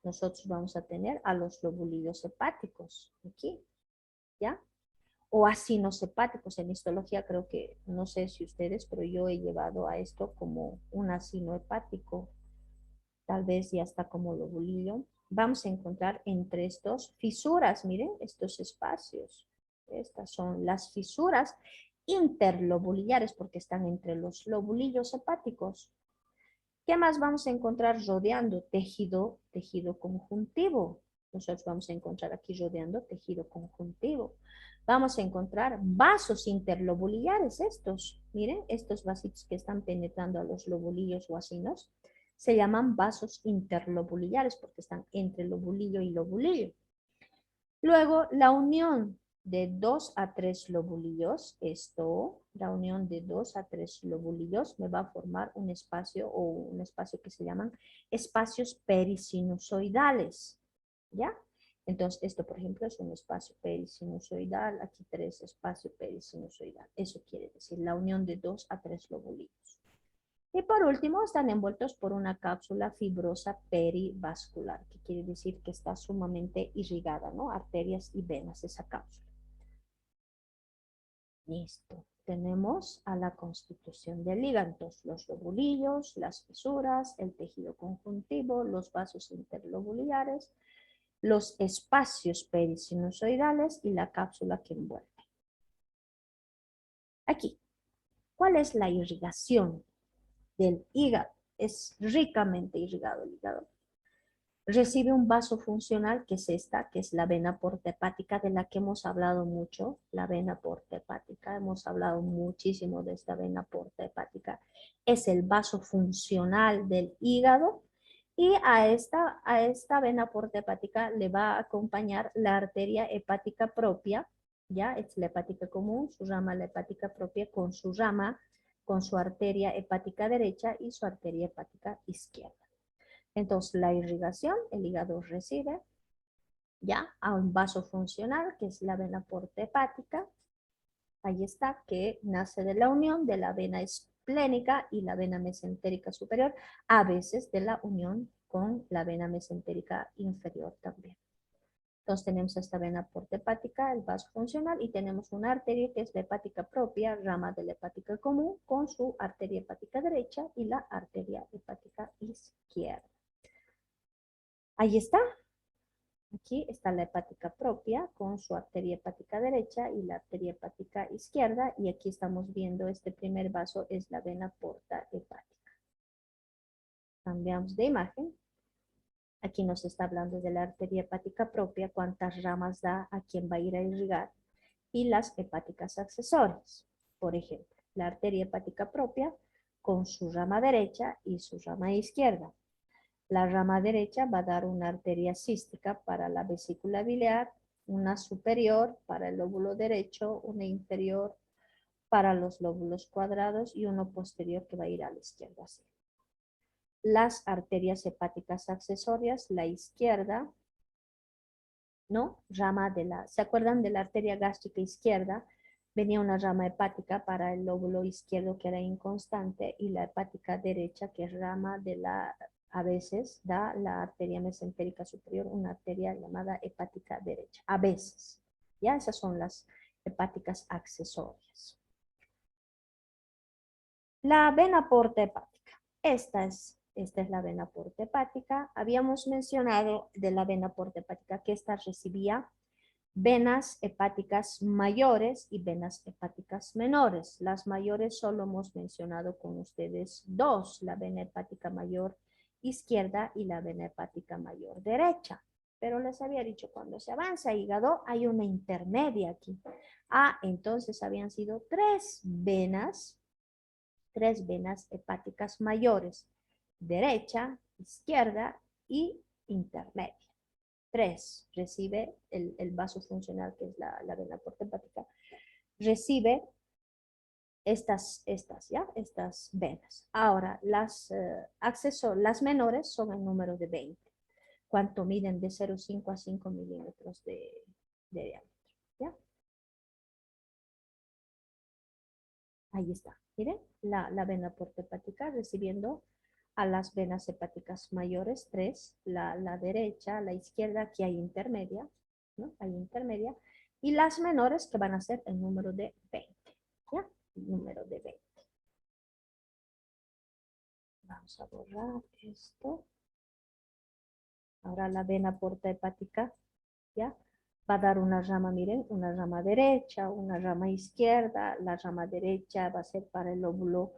Nosotros vamos a tener a los lobulillos hepáticos aquí, ¿ya? O acinos hepáticos. En histología creo que, no sé si ustedes, pero yo he llevado a esto como un acino hepático, tal vez ya está como lobulillo. Vamos a encontrar entre estos fisuras, miren, estos espacios. Estas son las fisuras interlobulillares porque están entre los lobulillos hepáticos. ¿Qué más vamos a encontrar rodeando? Tejido conjuntivo. Nosotros vamos a encontrar aquí rodeando tejido conjuntivo. Vamos a encontrar vasos interlobulillares, estos. Miren, estos vasitos que están penetrando a los lobulillos o acinos se llaman vasos interlobulillares porque están entre lobulillo y lobulillo. Luego, la unión de 2 a 3 lobulillos, la unión de 2 a 3 lobulillos me va a formar un espacio o un espacio que se llaman espacios perisinusoidales, ¿ya? Entonces, esto, por ejemplo, es un espacio perisinusoidal, aquí 3 espacio perisinusoidal. Eso quiere decir la unión de 2 a 3 lobulillos. Y por último, están envueltos por una cápsula fibrosa perivascular, que quiere decir que está sumamente irrigada, ¿no? Arterias y venas, esa cápsula. Listo. Tenemos a la constitución del hígado, los lobulillos, las fisuras, el tejido conjuntivo, los vasos interlobulares, los espacios perisinusoidales y la cápsula que envuelve. Aquí, ¿cuál es la irrigación del hígado? Es ricamente irrigado el hígado. Recibe un vaso funcional que es esta, que es la vena porta hepática, de la que hemos hablado mucho, la vena porta hepática, hemos hablado muchísimo de esta vena porta hepática. Es el vaso funcional del hígado y a esta vena porta hepática le va a acompañar la arteria hepática propia, ya es la hepática común, su rama la hepática propia con su rama, con su arteria hepática derecha y su arteria hepática izquierda. Entonces, la irrigación, el hígado recibe ya a un vaso funcional, que es la vena porta hepática. Ahí está, que nace de la unión de la vena esplénica y la vena mesentérica superior, a veces de la unión con la vena mesentérica inferior también. Entonces tenemos esta vena porta hepática, el vaso funcional, y tenemos una arteria que es la hepática propia, rama de la hepática común, con su arteria hepática derecha y la arteria hepática izquierda. Ahí está. Aquí está la hepática propia con su arteria hepática derecha y la arteria hepática izquierda. Y aquí estamos viendo este primer vaso es la vena porta hepática. Cambiamos de imagen. Aquí nos está hablando de la arteria hepática propia, cuántas ramas da, a quién va a ir a irrigar. Y las hepáticas accesorias. Por ejemplo, la arteria hepática propia con su rama derecha y su rama izquierda. La rama derecha va a dar una arteria cística para la vesícula biliar, una superior para el lóbulo derecho, una inferior para los lóbulos cuadrados y uno posterior que va a ir a la izquierda. Así. Las arterias hepáticas accesorias, la izquierda, ¿no? Rama de la, ¿se acuerdan de la arteria gástrica izquierda? Venía una rama hepática para el lóbulo izquierdo que era inconstante y la hepática derecha que es rama de la, a veces da la arteria mesentérica superior, una arteria llamada hepática derecha, a veces. Ya esas son las hepáticas accesorias. La vena porta hepática. Esta es la vena porta hepática. Habíamos mencionado de la vena porta hepática que esta recibía venas hepáticas mayores y venas hepáticas menores. Las mayores solo hemos mencionado con ustedes dos, la vena hepática mayor izquierda y la vena hepática mayor derecha. Pero les había dicho, cuando se avanza hígado, hay una intermedia aquí. Entonces habían sido tres venas hepáticas mayores, derecha, izquierda y intermedia. 3 recibe el vaso funcional, que es la vena porta hepática, recibe estas venas. Ahora, las menores son el número de 20, cuánto miden de 0,5 a 5 milímetros de diámetro. ¿Ya? Ahí está. Miren, la vena porta hepática recibiendo a las venas hepáticas mayores, 3, la derecha, la izquierda, aquí hay intermedia, ¿no? Hay intermedia, y las menores que van a ser el número de 20, ¿ya? El número de 20. Vamos a borrar esto. Ahora la vena porta hepática, ¿ya? Va a dar una rama, miren, una rama derecha, una rama izquierda. La rama derecha va a ser para el lóbulo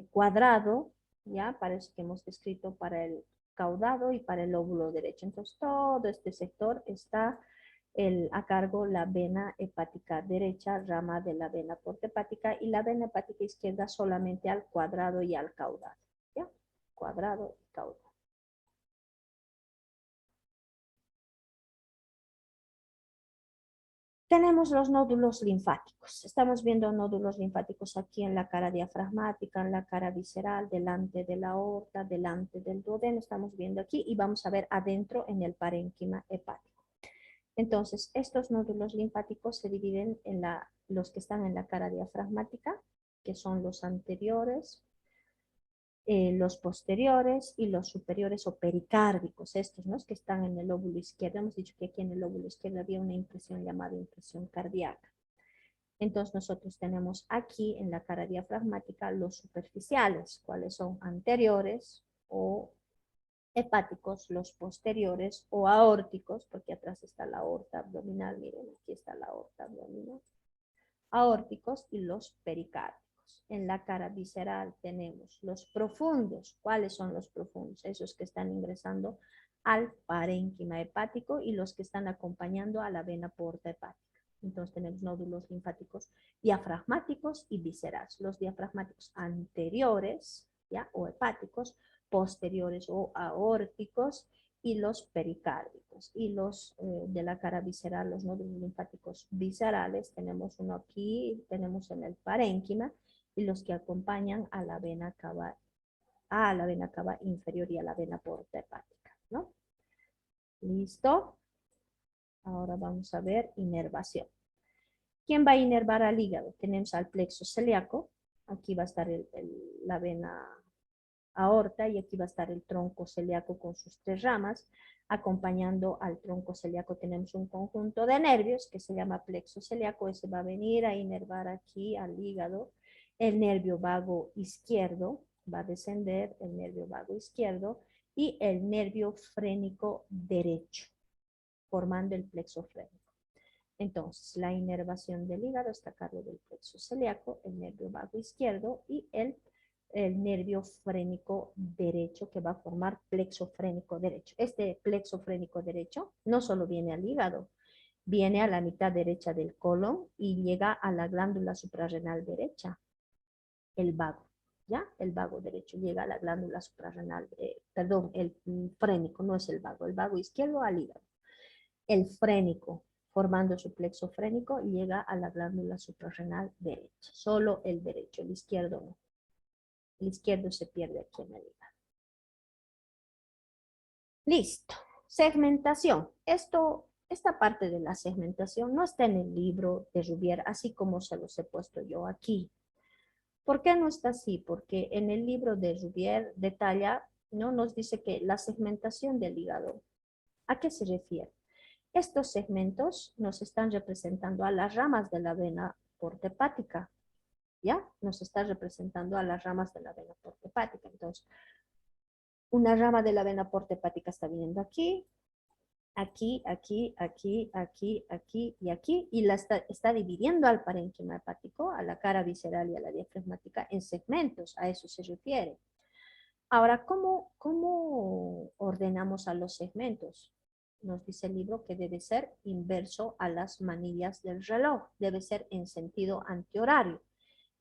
cuadrado, ¿ya? Parece que hemos escrito para el caudado y para el lóbulo derecho. Entonces, todo este sector está a cargo la vena hepática derecha, rama de la vena porta hepática, y la vena hepática izquierda solamente al cuadrado y al caudado, ¿ya? Cuadrado y caudado. Tenemos los nódulos linfáticos. Estamos viendo nódulos linfáticos aquí en la cara diafragmática, en la cara visceral, delante de la aorta, delante del duodeno. Estamos viendo aquí y vamos a ver adentro en el parénquima hepático. Entonces, estos nódulos linfáticos se dividen en los que están en la cara diafragmática, que son los anteriores, los posteriores y los superiores o pericárdicos, estos, ¿no? Que están en el lóbulo izquierdo. Hemos dicho que aquí en el lóbulo izquierdo había una impresión llamada impresión cardíaca. Entonces nosotros tenemos aquí en la cara diafragmática los superficiales, cuáles son anteriores o hepáticos, los posteriores o aórticos, porque atrás está la aorta abdominal, miren, aquí está la aorta abdominal, aórticos y los pericárdigos. En la cara visceral tenemos los profundos. ¿Cuáles son los profundos? Esos que están ingresando al parénquima hepático y los que están acompañando a la vena porta hepática. Entonces tenemos nódulos linfáticos diafragmáticos y viscerales. Los diafragmáticos anteriores, ¿ya? O hepáticos, posteriores o aórticos, y los pericárdicos. Y los de la cara visceral, los nódulos linfáticos viscerales, tenemos uno aquí, tenemos en el parénquima, y los que acompañan a la vena cava inferior y a la vena porta hepática, ¿no? ¿Listo? Ahora vamos a ver inervación. ¿Quién va a inervar al hígado? Tenemos al plexo celíaco, aquí va a estar la vena aorta y aquí va a estar el tronco celíaco con sus 3 ramas. Acompañando al tronco celíaco tenemos un conjunto de nervios que se llama plexo celíaco. Ese va a venir a inervar aquí al hígado. El nervio vago izquierdo va a descender, el nervio vago izquierdo y el nervio frénico derecho, formando el plexo frénico. Entonces, la inervación del hígado está a cargo del plexo celíaco, el nervio vago izquierdo y el nervio frénico derecho, que va a formar plexo frénico derecho. Este plexo frénico derecho no solo viene al hígado, viene a la mitad derecha del colon y llega a la glándula suprarrenal derecha, el vago, ¿ya? El vago derecho llega a la glándula suprarrenal, perdón, el frénico, no es el vago izquierdo al hígado. El frénico, formando su plexo frénico, llega a la glándula suprarrenal derecha, solo el derecho, el izquierdo no. El izquierdo se pierde aquí en el hígado. Listo. Segmentación. Esta parte de la segmentación no está en el libro de Rubier, así como se los he puesto yo aquí. ¿Por qué no está así? Porque en el libro de Rubier detalla, ¿no? Nos dice que la segmentación del hígado, ¿a qué se refiere? Estos segmentos nos están representando a las ramas de la vena porta hepática, ¿ya? Nos está representando a las ramas de la vena porta hepática. Entonces, una rama de la vena porta hepática está viniendo aquí, aquí, aquí, aquí, aquí, aquí y aquí, y está dividiendo al parénquima hepático, a la cara visceral y a la diafragmática en segmentos, a eso se refiere. Ahora, ¿cómo ordenamos a los segmentos? Nos dice el libro que debe ser inverso a las manillas del reloj, debe ser en sentido antihorario.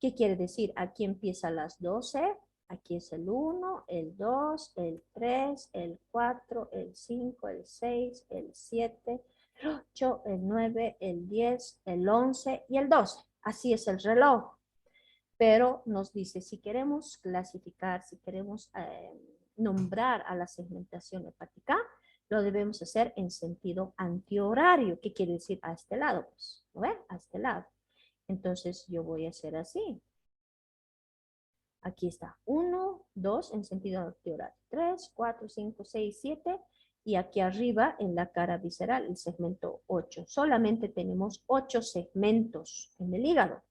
¿Qué quiere decir? Aquí empieza a las 12, aquí es el 1, el 2, el 3, el 4, el 5, el 6, el 7, el 8, el 9, el 10, el 11 y el 12. Así es el reloj. Pero nos dice, si queremos clasificar, si queremos nombrar a la segmentación hepática, lo debemos hacer en sentido antihorario. ¿Qué quiere decir? A este lado, pues, ¿no ven? A este lado. Entonces yo voy a hacer así. Aquí está, 1, 2 en sentido antihorario, 3, 4, 5, 6, 7, y aquí arriba en la cara visceral, el segmento 8. Solamente tenemos 8 segmentos en el hígado.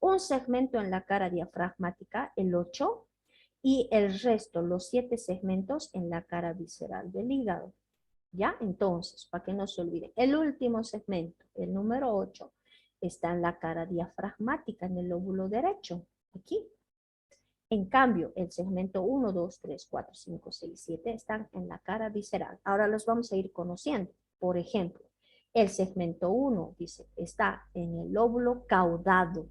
Un segmento en la cara diafragmática, el 8, y el resto, los 7 segmentos en la cara visceral del hígado. ¿Ya? Entonces, para que no se olvide, el último segmento, el número 8, está en la cara diafragmática, en el lóbulo derecho, aquí. En cambio, el segmento 1, 2, 3, 4, 5, 6, 7 están en la cara visceral. Ahora los vamos a ir conociendo. Por ejemplo, el segmento 1 dice, está en el lóbulo caudado.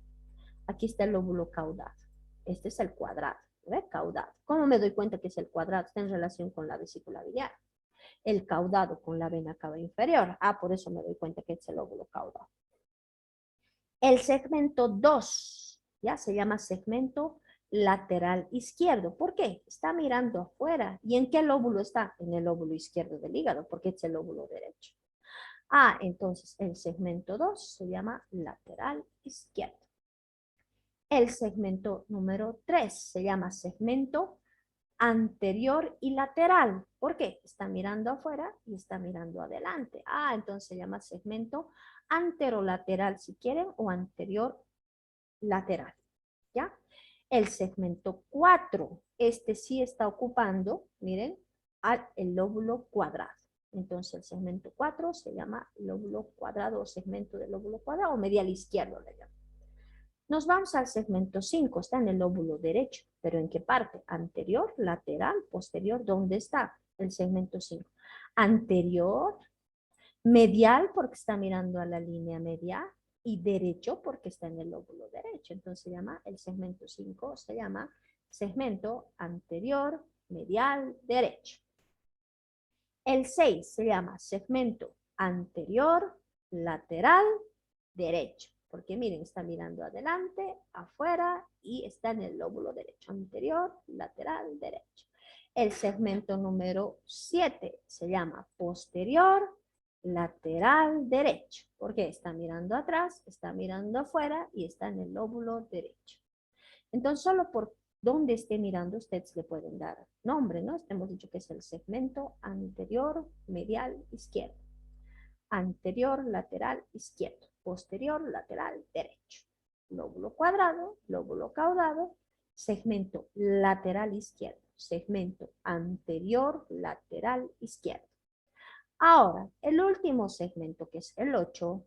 Aquí está el lóbulo caudado. Este es el cuadrado, ¿ve? Caudado. ¿Cómo me doy cuenta que es el cuadrado? Está en relación con la vesícula biliar. El caudado con la vena cava inferior. Por eso me doy cuenta que es el lóbulo caudado. El segmento 2, ya se llama segmento lateral izquierdo. ¿Por qué? Está mirando afuera. ¿Y en qué lóbulo está? En el lóbulo izquierdo del hígado, porque es el lóbulo derecho. Ah, entonces el segmento 2 se llama lateral izquierdo. El segmento número 3 se llama segmento anterior y lateral. ¿Por qué? Está mirando afuera y está mirando adelante. Ah, entonces se llama segmento anterolateral si quieren o anterior lateral. ¿Ya? El segmento 4, este sí está ocupando, miren, el lóbulo cuadrado. Entonces el segmento 4 se llama lóbulo cuadrado o segmento del lóbulo cuadrado o medial izquierdo le llaman. Nos vamos al segmento 5, está en el lóbulo derecho, pero ¿en qué parte? Anterior, lateral, posterior, ¿dónde está el segmento 5? Anterior, medial porque está mirando a la línea medial y derecho porque está en el lóbulo derecho. Entonces se llama el segmento 5, se llama segmento anterior, medial, derecho. El 6 se llama segmento anterior, lateral, derecho. Porque miren, está mirando adelante, afuera y está en el lóbulo derecho. Anterior, lateral, derecho. El segmento número 7 se llama posterior, lateral, derecho. Porque está mirando atrás, está mirando afuera y está en el lóbulo derecho. Entonces, solo por donde esté mirando, ustedes le pueden dar nombre, ¿no? Hemos dicho que es el segmento anterior, medial, izquierdo. Anterior, lateral, izquierdo. Posterior, lateral, derecho. Lóbulo cuadrado, lóbulo caudado, segmento lateral izquierdo. Segmento anterior, lateral, izquierdo. Ahora, el último segmento, que es el 8,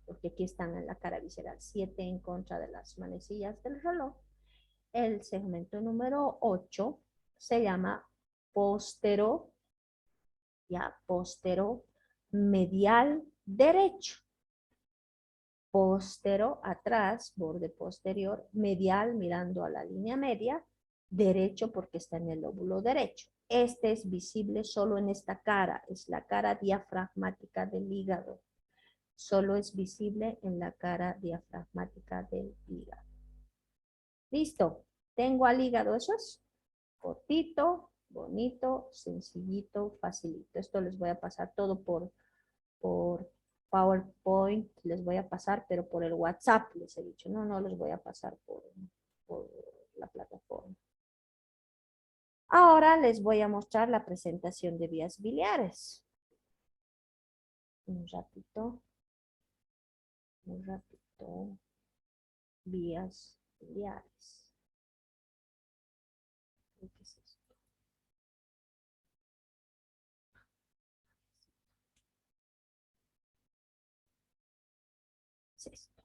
porque aquí están en la cara visceral 7 en contra de las manecillas del reloj. El segmento número 8 se llama póstero, ya, póstero medial derecho. Póstero, atrás, borde posterior, medial, mirando a la línea media, derecho porque está en el lóbulo derecho. Este es visible solo en esta cara, es la cara diafragmática del hígado. Solo es visible en la cara diafragmática del hígado. Listo, tengo al hígado, eso es cortito, bonito, sencillito, facilito. Esto les voy a pasar todo por PowerPoint, les voy a pasar, pero por el WhatsApp les he dicho, no les voy a pasar por la plataforma. Ahora les voy a mostrar la presentación de vías biliares. Un ratito. Vías biliares. ¿Qué es esto? Es esto.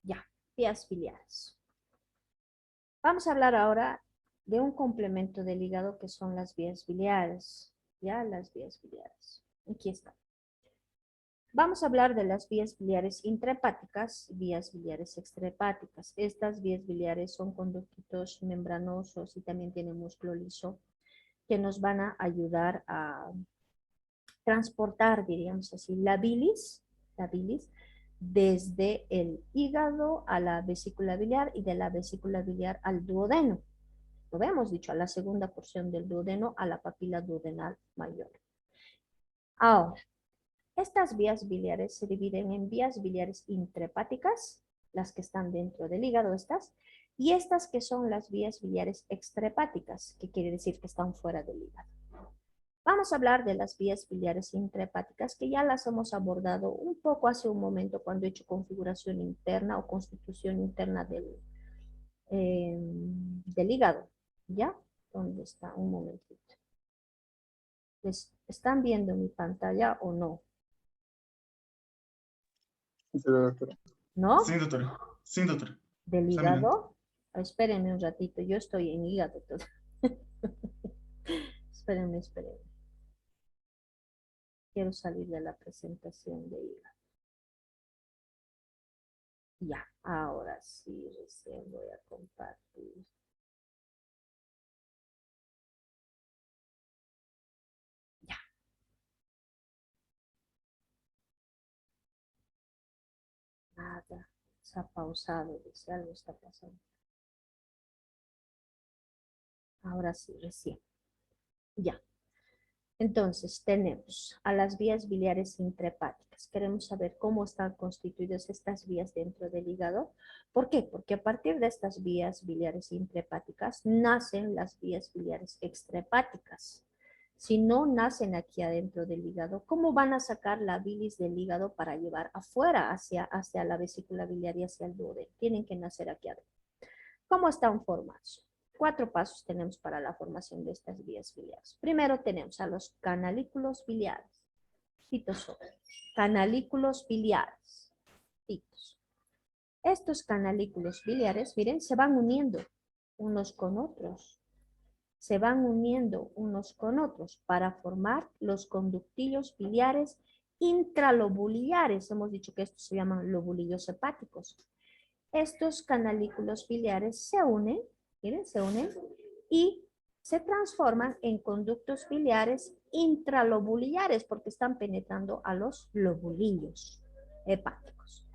Ya, vías biliares. Vamos a hablar ahora de un complemento del hígado que son las vías biliares. Ya, las vías biliares. Aquí está. Vamos a hablar de las vías biliares intrahepáticas y vías biliares extrahepáticas. Estas vías biliares son conductitos membranosos y también tienen músculo liso que nos van a ayudar a transportar, diríamos así, la bilis desde el hígado a la vesícula biliar y de la vesícula biliar al duodeno. Lo habíamos dicho, a la segunda porción del duodeno, a la papila duodenal mayor. Ahora, estas vías biliares se dividen en vías biliares intrahepáticas, las que están dentro del hígado estas, y estas que son las vías biliares extrahepáticas, que quiere decir que están fuera del hígado. Vamos a hablar de las vías biliares intrahepáticas, que ya las hemos abordado un poco hace un momento cuando he hecho configuración interna o constitución interna del hígado. ¿Ya? ¿Dónde está? Un momentito. ¿Están viendo mi pantalla o no? Sí, doctora. ¿No? Sí, doctora. Sí, doctora. ¿Del Está mirando. hígado? Espérenme un ratito, yo estoy en hígado todo. Espérenme. Quiero salir de la presentación de hígado. Ya, ahora sí, recién voy a compartir. Ya, Se ha pausado, dice, algo está pasando. Ahora sí, recién. Ya. Entonces, tenemos a las vías biliares intrahepáticas. Queremos saber cómo están constituidas estas vías dentro del hígado. ¿Por qué? Porque a partir de estas vías biliares intrahepáticas nacen las vías biliares extrahepáticas. Si no nacen aquí adentro del hígado, ¿cómo van a sacar la bilis del hígado para llevar afuera hacia la vesícula biliar y hacia el duodeno? Tienen que nacer aquí adentro. ¿Cómo están formados? 4 pasos tenemos para la formación de estas vías biliares. Primero tenemos a los canalículos biliares. Titos son canalículos biliares. Titos. Estos canalículos biliares, miren, se van uniendo unos con otros. Se van uniendo unos con otros para formar los conductillos biliares intralobulares. Hemos dicho que estos se llaman lobulillos hepáticos. Estos canalículos biliares se unen, miren, se unen y se transforman en conductos biliares intralobulares porque están penetrando a los lobulillos hepáticos.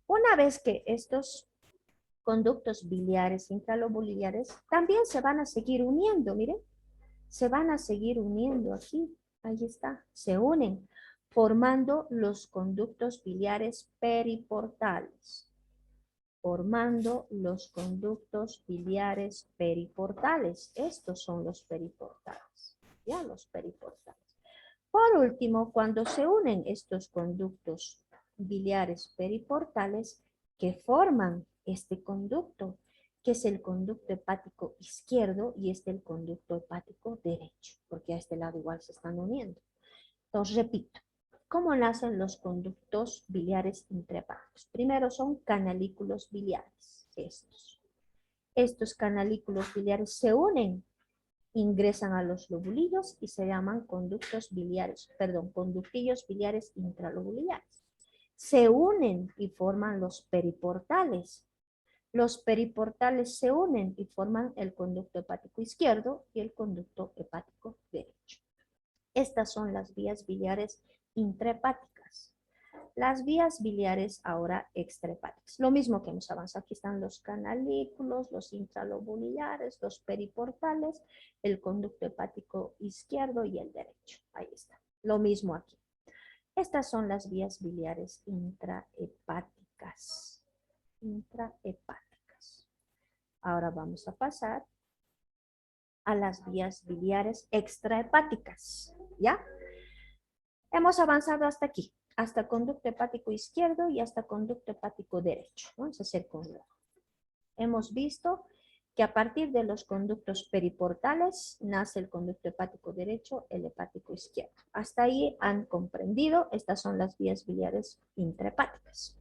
Una vez que estos conductos biliares intralobulares también se van a seguir uniendo, miren, se van a seguir uniendo aquí, ahí está, se unen formando los conductos biliares periportales. Formando los conductos biliares periportales. Estos son los periportales, ya los periportales. Por último, cuando se unen estos conductos biliares periportales que forman este conducto, que es el conducto hepático izquierdo y este el conducto hepático derecho, porque a este lado igual se están uniendo. Entonces, repito. ¿Cómo nacen los conductos biliares intrahepáticos? Primero son canalículos biliares, estos. Estos canalículos biliares se unen, ingresan a los lobulillos y se llaman conductos biliares, perdón, conductillos biliares intralobulares. Se unen y forman los periportales. Los periportales se unen y forman el conducto hepático izquierdo y el conducto hepático derecho. Estas son las vías biliares intrahepáticas. Las vías biliares ahora extrahepáticas. Lo mismo que hemos avanzado. Aquí están los canalículos, los intralobulares, los periportales, el conducto hepático izquierdo y el derecho. Ahí está. Lo mismo aquí. Estas son las vías biliares intrahepáticas. Intrahepáticas. Ahora vamos a pasar a las vías biliares extrahepáticas. ¿Ya? Hemos avanzado hasta aquí, hasta conducto hepático izquierdo y hasta conducto hepático derecho. Vamos a hacer con luego. Hemos visto que a partir de los conductos periportales nace el conducto hepático derecho, el hepático izquierdo. Hasta ahí han comprendido, estas son las vías biliares intrahepáticas.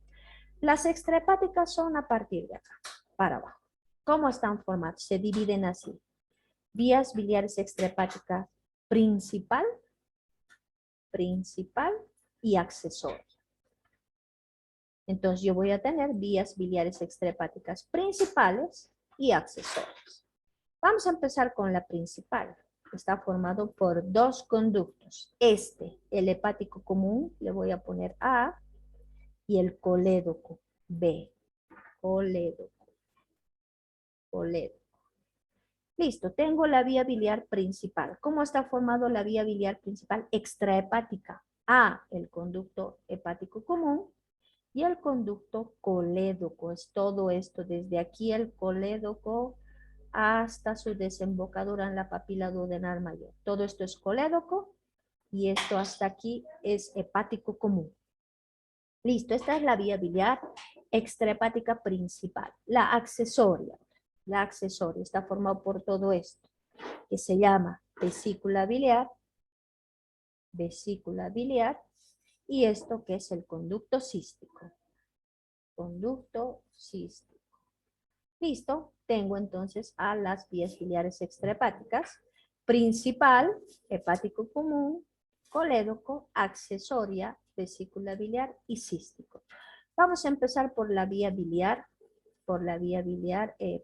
Las extrahepáticas son a partir de acá, para abajo. ¿Cómo están formadas? Se dividen así. Vías biliares extrahepáticas principal y accesoria. Entonces yo voy a tener vías biliares extrahepáticas principales y accesorias. Vamos a empezar con la principal. Está formado por 2 conductos. El hepático común, le voy a poner A, y el colédoco B. Colédoco. Listo, tengo la vía biliar principal. ¿Cómo está formado la vía biliar principal? Extrahepática. A, el conducto hepático común, y el conducto colédoco. Es todo esto, desde aquí el colédoco hasta su desembocadura en la papila duodenal mayor. Todo esto es colédoco y esto hasta aquí es hepático común. Listo, esta es la vía biliar extrahepática principal. La accesoria está formada por todo esto, que se llama vesícula biliar, y esto que es el conducto cístico. Conducto cístico. Listo, tengo entonces a las vías biliares extrahepáticas, principal, hepático común, colédoco, accesoria, vesícula biliar y cístico. Vamos a empezar por la vía biliar,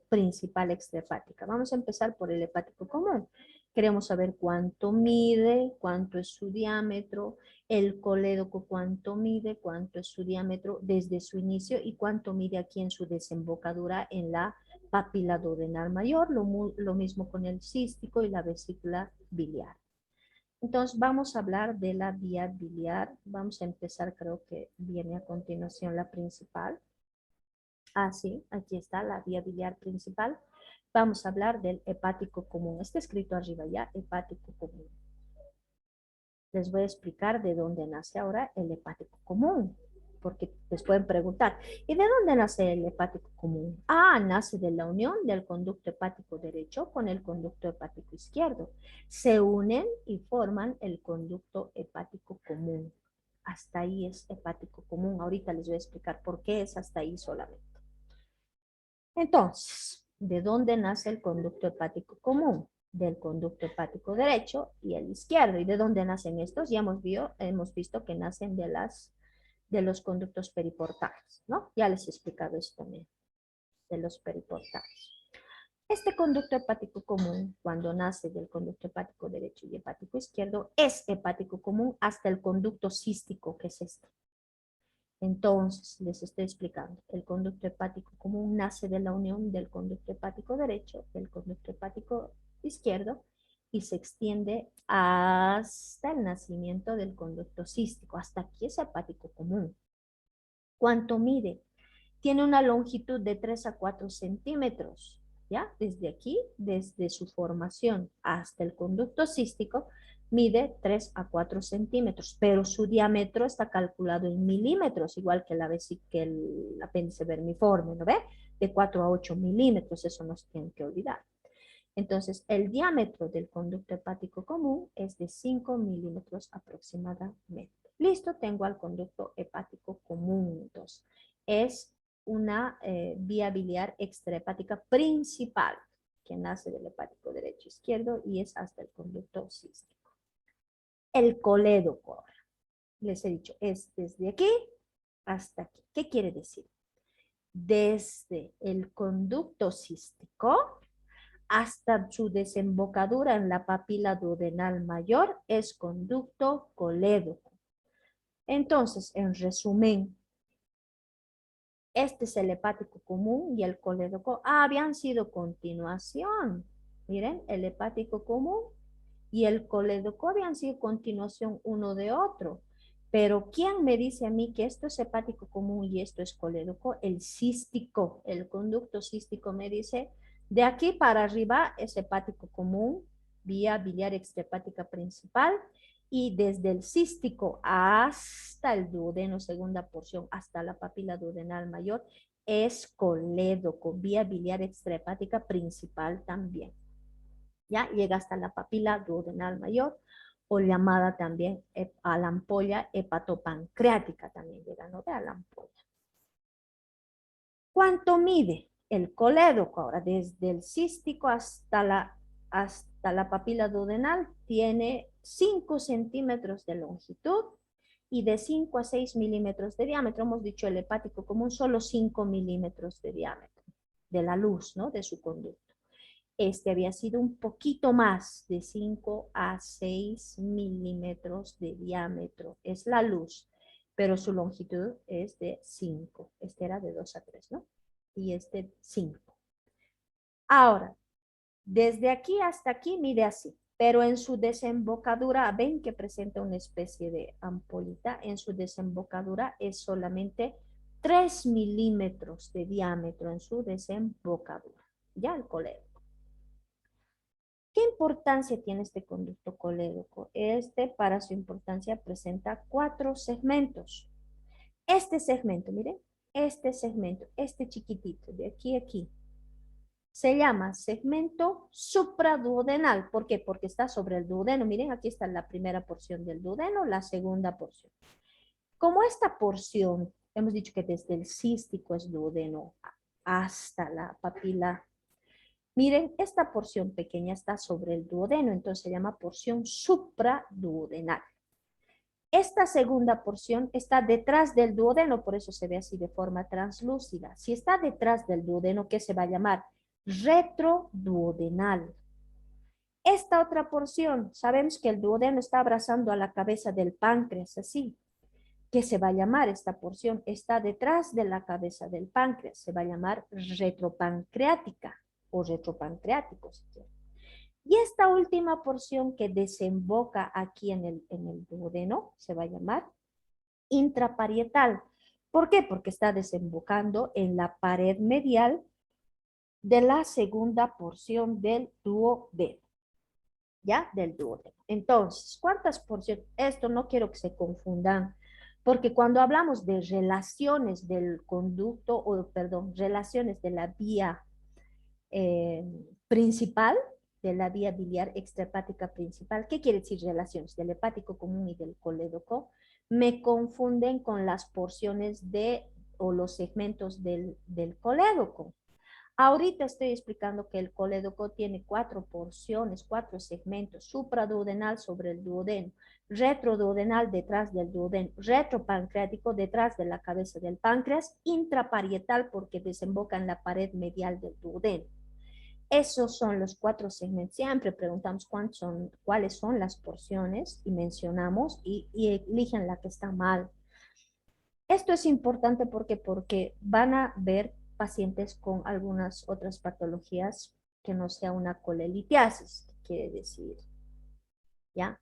principal extrahepática. Vamos a empezar por el hepático común. Queremos saber cuánto mide, cuánto es su diámetro, el colédoco cuánto mide, cuánto es su diámetro desde su inicio y cuánto mide aquí en su desembocadura en la papila duodenal mayor, lo mismo con el cístico y la vesícula biliar. Entonces vamos a hablar de la vía biliar. Vamos a empezar, creo que viene a continuación la principal. Ah, sí, aquí está la vía biliar principal. Vamos a hablar del hepático común. Está escrito arriba ya, hepático común. Les voy a explicar de dónde nace ahora el hepático común, porque les pueden preguntar, ¿y de dónde nace el hepático común? Ah, nace de la unión del conducto hepático derecho con el conducto hepático izquierdo. Se unen y forman el conducto hepático común. Hasta ahí es hepático común. Ahorita les voy a explicar por qué es hasta ahí solamente. Entonces, ¿de dónde nace el conducto hepático común? Del conducto hepático derecho y el izquierdo. ¿Y de dónde nacen estos? Ya hemos visto que nacen de los conductos periportales, ¿no? Ya les he explicado eso también, de los periportales. Este conducto hepático común, cuando nace del conducto hepático derecho y hepático izquierdo, es hepático común hasta el conducto cístico, que es este. Entonces, les estoy explicando, el conducto hepático común nace de la unión del conducto hepático derecho, del conducto hepático izquierdo, y se extiende hasta el nacimiento del conducto cístico. Hasta aquí es hepático común. ¿Cuánto mide? Tiene una longitud de 3 a 4 centímetros, ¿ya? Desde aquí, desde su formación hasta el conducto cístico, mide 3 a 4 centímetros, pero su diámetro está calculado en milímetros, igual que el apéndice vermiforme, ¿no ve? De 4 a 8 milímetros, eso no se tienen que olvidar. Entonces, el diámetro del conducto hepático común es de 5 milímetros aproximadamente. Listo, tengo al conducto hepático común. Entonces, es una vía biliar extrahepática principal que nace del hepático derecho izquierdo y es hasta el conducto cístico. El colédoco, les he dicho, es desde aquí hasta aquí. ¿Qué quiere decir? Desde el conducto cístico hasta su desembocadura en la papila duodenal mayor es conducto colédoco. Entonces, en resumen, este es el hepático común y el colédoco habían sido continuación. Miren, el hepático común y el colédoco habían sido continuación uno de otro. Pero ¿quién me dice a mí que esto es hepático común y esto es colédoco? El cístico, el conducto cístico me dice, de aquí para arriba es hepático común, vía biliar extrahepática principal, y desde el cístico hasta el duodeno, segunda porción, hasta la papila duodenal mayor, es colédoco, vía biliar extrahepática principal también. Ya llega hasta la papila duodenal mayor, o llamada también a la ampolla hepatopancreática, también llega, ¿no? A la ampolla. ¿Cuánto mide el colédoco? Ahora, desde el cístico hasta la papila duodenal, tiene 5 centímetros de longitud y de 5 a 6 milímetros de diámetro. Hemos dicho el hepático común, solo 5 milímetros de diámetro de la luz, ¿no? De su conducto. Este había sido un poquito más, de 5 a 6 milímetros de diámetro. Es la luz, pero su longitud es de 5. Este era de 2 a 3, ¿no? Y este 5. Ahora, desde aquí hasta aquí mide así, pero en su desembocadura, ven que presenta una especie de ampollita, en su desembocadura es solamente 3 milímetros de diámetro en su desembocadura. Ya el colédoco. ¿Qué importancia tiene este conducto colédoco? Este, para su importancia, presenta 4 segmentos. Este segmento, miren, este segmento, este chiquitito, de aquí a aquí, se llama segmento supraduodenal. ¿Por qué? Porque está sobre el duodeno. Miren, aquí está la primera porción del duodeno, la segunda porción. Como esta porción, hemos dicho que desde el cístico es duodeno hasta la papila. Miren, esta porción pequeña está sobre el duodeno, entonces se llama porción supraduodenal. Esta segunda porción está detrás del duodeno, por eso se ve así de forma translúcida. Si está detrás del duodeno, ¿qué se va a llamar? Retroduodenal. Esta otra porción, sabemos que el duodeno está abrazando a la cabeza del páncreas, así. ¿Qué se va a llamar esta porción? Está detrás de la cabeza del páncreas. Se va a llamar retropancreática o retropancreático, si quiere. Y esta última porción que desemboca aquí en el duodeno se va a llamar intraparietal. ¿Por qué? Porque está desembocando en la pared medial de la segunda porción del duodeno. ¿Ya? Del duodeno. Entonces, ¿cuántas porciones? Esto no quiero que se confundan, porque cuando hablamos de relaciones del conducto, o perdón, relaciones de la vía eh, principal, de la vía biliar extrahepática principal, ¿qué quiere decir relaciones? Del hepático común y del colédoco, me confunden con las porciones de, o los segmentos del colédoco. Ahorita estoy explicando que el colédoco tiene 4 porciones, 4 segmentos: supraduodenal sobre el duodeno, retroduodenal detrás del duodeno, retropancreático detrás de la cabeza del páncreas, intraparietal porque desemboca en la pared medial del duodeno. Esos son los 4 segmentos. Siempre preguntamos cuáles son las porciones y mencionamos y eligen la que está mal. Esto es importante porque van a ver pacientes con algunas otras patologías que no sea una colelitiasis, quiere decir, ¿ya?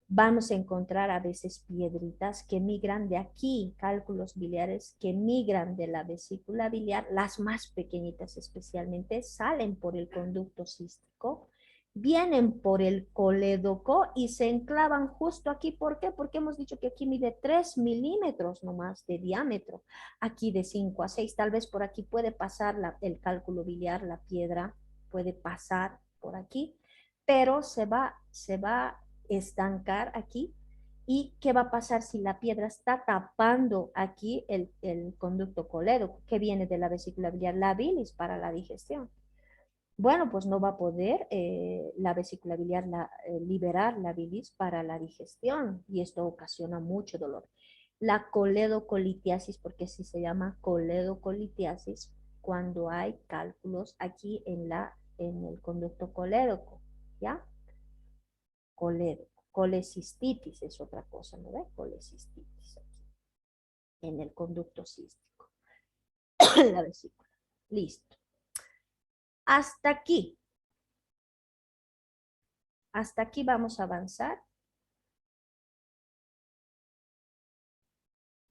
Vamos a encontrar a veces piedritas que migran de aquí, cálculos biliares que migran de la vesícula biliar, las más pequeñitas especialmente, salen por el conducto cístico, vienen por el colédoco y se enclavan justo aquí. ¿Por qué? Porque hemos dicho que aquí mide 3 milímetros nomás de diámetro, aquí de 5 a 6, tal vez por aquí puede pasar el cálculo biliar, la piedra puede pasar por aquí, pero se va estancar aquí. ¿Y qué va a pasar si la piedra está tapando aquí el conducto colédoco que viene de la vesícula biliar, la bilis para la digestión? Bueno, pues no va a poder la vesícula biliar liberar la bilis para la digestión y esto ocasiona mucho dolor. La coledocolitiasis, porque así se llama coledocolitiasis, cuando hay cálculos aquí en el conducto colédoco, ¿ya? Colédoco. Colecistitis es otra cosa, ¿no ve? Colecistitis aquí, en el conducto cístico, la vesícula. Listo. Hasta aquí. Hasta aquí vamos a avanzar.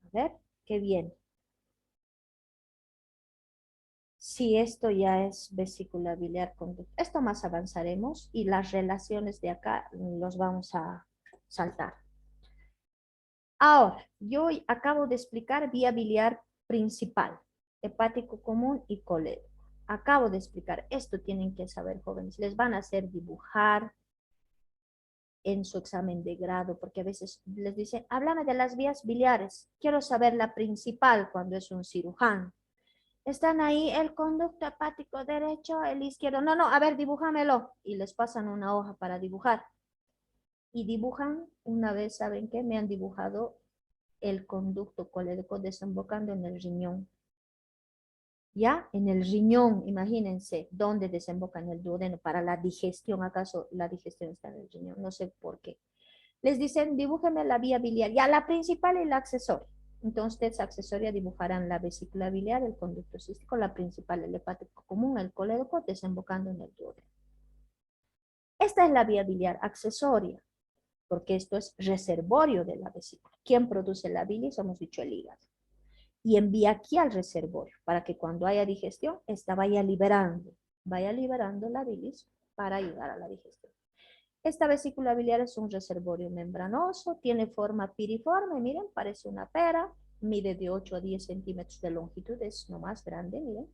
A ver, qué bien. Si esto ya es vesícula biliar conducto, esto más avanzaremos y las relaciones de acá los vamos a saltar. Ahora, yo acabo de explicar vía biliar principal, hepático común y colédoco. Acabo de explicar, esto tienen que saber, jóvenes, les van a hacer dibujar en su examen de grado, porque a veces les dicen, háblame de las vías biliares, quiero saber la principal cuando es un cirujano. Están ahí el conducto hepático derecho, el izquierdo, no, a ver, dibújamelo, y les pasan una hoja para dibujar. Y dibujan, una vez, ¿saben qué? Me han dibujado el conducto colédoco desembocando en el riñón. ¿Ya? En el riñón, imagínense, ¿dónde desemboca en el duodeno? Para la digestión, ¿acaso la digestión está en el riñón? No sé por qué. Les dicen, dibújenme la vía biliar, ya la principal y la accesoria. Entonces, accesoria dibujarán la vesícula biliar, el conducto cístico, la principal, el hepático común, el colédoco, desembocando en el duodeno. Esta es la vía biliar accesoria, porque esto es reservorio de la vesícula. ¿Quién produce la bilis? Hemos dicho el hígado. Y envía aquí al reservorio para que cuando haya digestión, esta vaya liberando la bilis para ayudar a la digestión. Esta vesícula biliar es un reservorio membranoso, tiene forma piriforme, miren, parece una pera, mide de 8 a 10 centímetros de longitud, es no más grande, miren,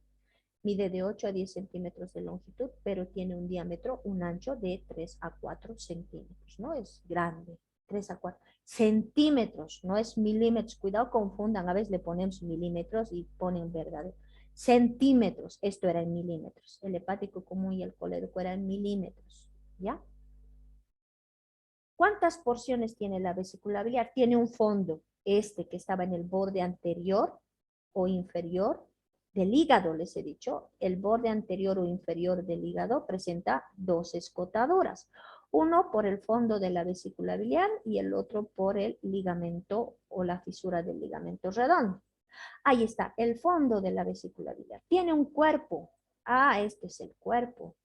mide de 8 a 10 centímetros de longitud, pero tiene un diámetro, un ancho de 3 a 4 centímetros, ¿no? Es grande, 3 a 4 centímetros, no es milímetros, cuidado, confundan, a veces le ponemos milímetros y ponen verdadero. Centímetros, esto era en milímetros, el hepático común y el colédoco era en milímetros, ¿ya? ¿Cuántas porciones tiene la vesícula biliar? Tiene un fondo, este que estaba en el borde anterior o inferior del hígado, les he dicho, el borde anterior o inferior del hígado presenta dos escotaduras. Uno por el fondo de la vesícula biliar y el otro por el ligamento o la fisura del ligamento redondo. Ahí está, el fondo de la vesícula biliar. Tiene un cuerpo. Ah, este es el cuerpo.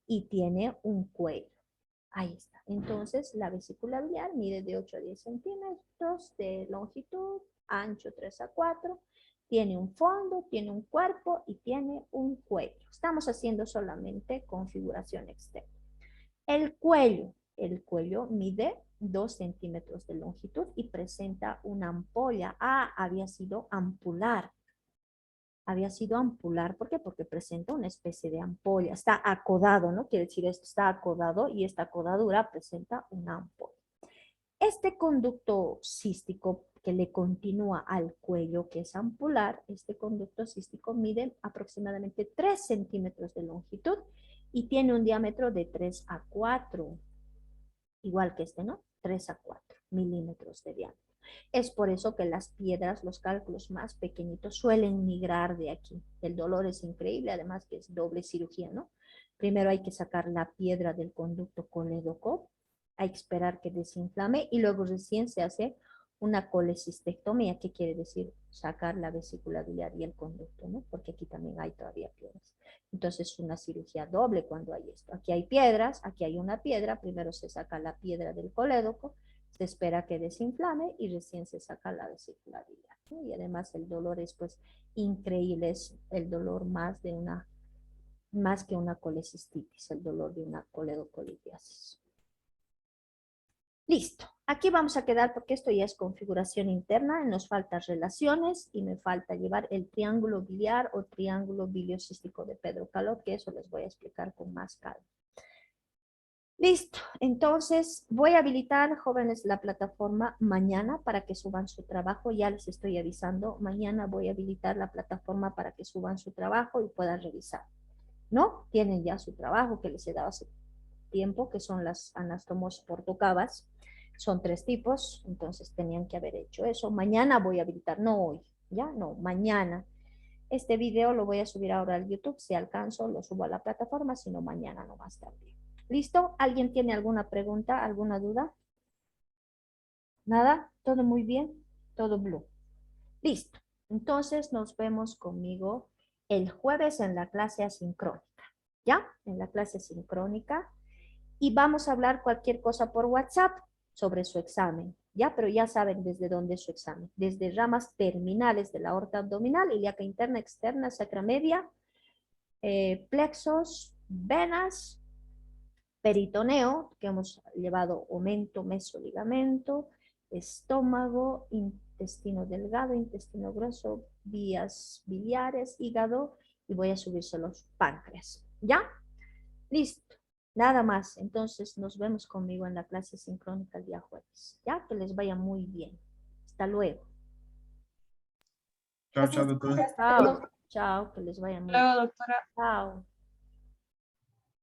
Y tiene un cuello. Ahí está. Entonces, la vesícula biliar mide de 8 a 10 centímetros de longitud, ancho 3 a 4. Tiene un fondo, tiene un cuerpo y tiene un cuello. Estamos haciendo solamente configuración externa. El cuello mide 2 centímetros de longitud y presenta una ampolla. Ah, había sido ampular. Había sido ampular. ¿Por qué? Porque presenta una especie de ampolla. Está acodado, ¿no? Quiere decir esto, está acodado y esta acodadura presenta una ampolla. Este conducto cístico que le continúa al cuello, que es ampular, este conducto cístico mide aproximadamente 3 centímetros de longitud y tiene un diámetro de 3 a 4, igual que este, ¿no? 3 a 4 milímetros de diámetro. Es por eso que las piedras, los cálculos más pequeñitos suelen migrar de aquí. El dolor es increíble, además que es doble cirugía, ¿no? Primero hay que sacar la piedra del conducto colédoco, hay que esperar que desinflame y luego recién se hace una colecistectomía. ¿Qué quiere decir? Sacar la vesícula biliar y el conducto, ¿no? Porque aquí también hay todavía piedras. Entonces es una cirugía doble cuando hay esto. Aquí hay piedras, aquí hay una piedra, primero se saca la piedra del colédoco, se espera que desinflame y recién se saca la vesícula biliar, ¿no? Y además el dolor es pues increíble, es el dolor más que una colecistitis, el dolor de una coledocolitiasis. Listo, aquí vamos a quedar porque esto ya es configuración interna, nos faltan relaciones y me falta llevar el triángulo biliar o triángulo biliocístico de Pedro Calot, que eso les voy a explicar con más calma. Listo, entonces voy a habilitar, jóvenes, la plataforma mañana para que suban su trabajo. Ya les estoy avisando, mañana voy a habilitar la plataforma para que suban su trabajo y puedan revisar. ¿No? Tienen ya su trabajo que les he dado hace tiempo, que son las anastomos portocavas. Son 3 tipos, entonces tenían que haber hecho eso. Mañana voy a habilitar, no hoy, ¿ya? No, mañana. Este video lo voy a subir ahora al YouTube. Si alcanzo, lo subo a la plataforma, si no, mañana no más tarde. ¿Listo? ¿Alguien tiene alguna pregunta, alguna duda? ¿Nada? ¿Todo muy bien? ¿Todo blue? Listo. Entonces nos vemos conmigo el jueves en la clase asincrónica. ¿Ya? En la clase asincrónica. Y vamos a hablar cualquier cosa por WhatsApp sobre su examen. ¿Ya? Pero ya saben desde dónde es su examen. Desde ramas terminales de la aorta abdominal, ilíaca interna, externa, sacra media, plexos, venas, peritoneo, que hemos llevado aumento, mesoligamento, estómago, intestino delgado, intestino grueso, vías biliares, hígado, y voy a subirse los páncreas. ¿Ya? Listo. Nada más. Entonces nos vemos conmigo en la clase sincrónica el día jueves. ¿Ya? Que les vaya muy bien. Hasta luego. Chao, chao, doctora. Chao. Chao. Que les vaya muy bien. Luego, doctora. Chao.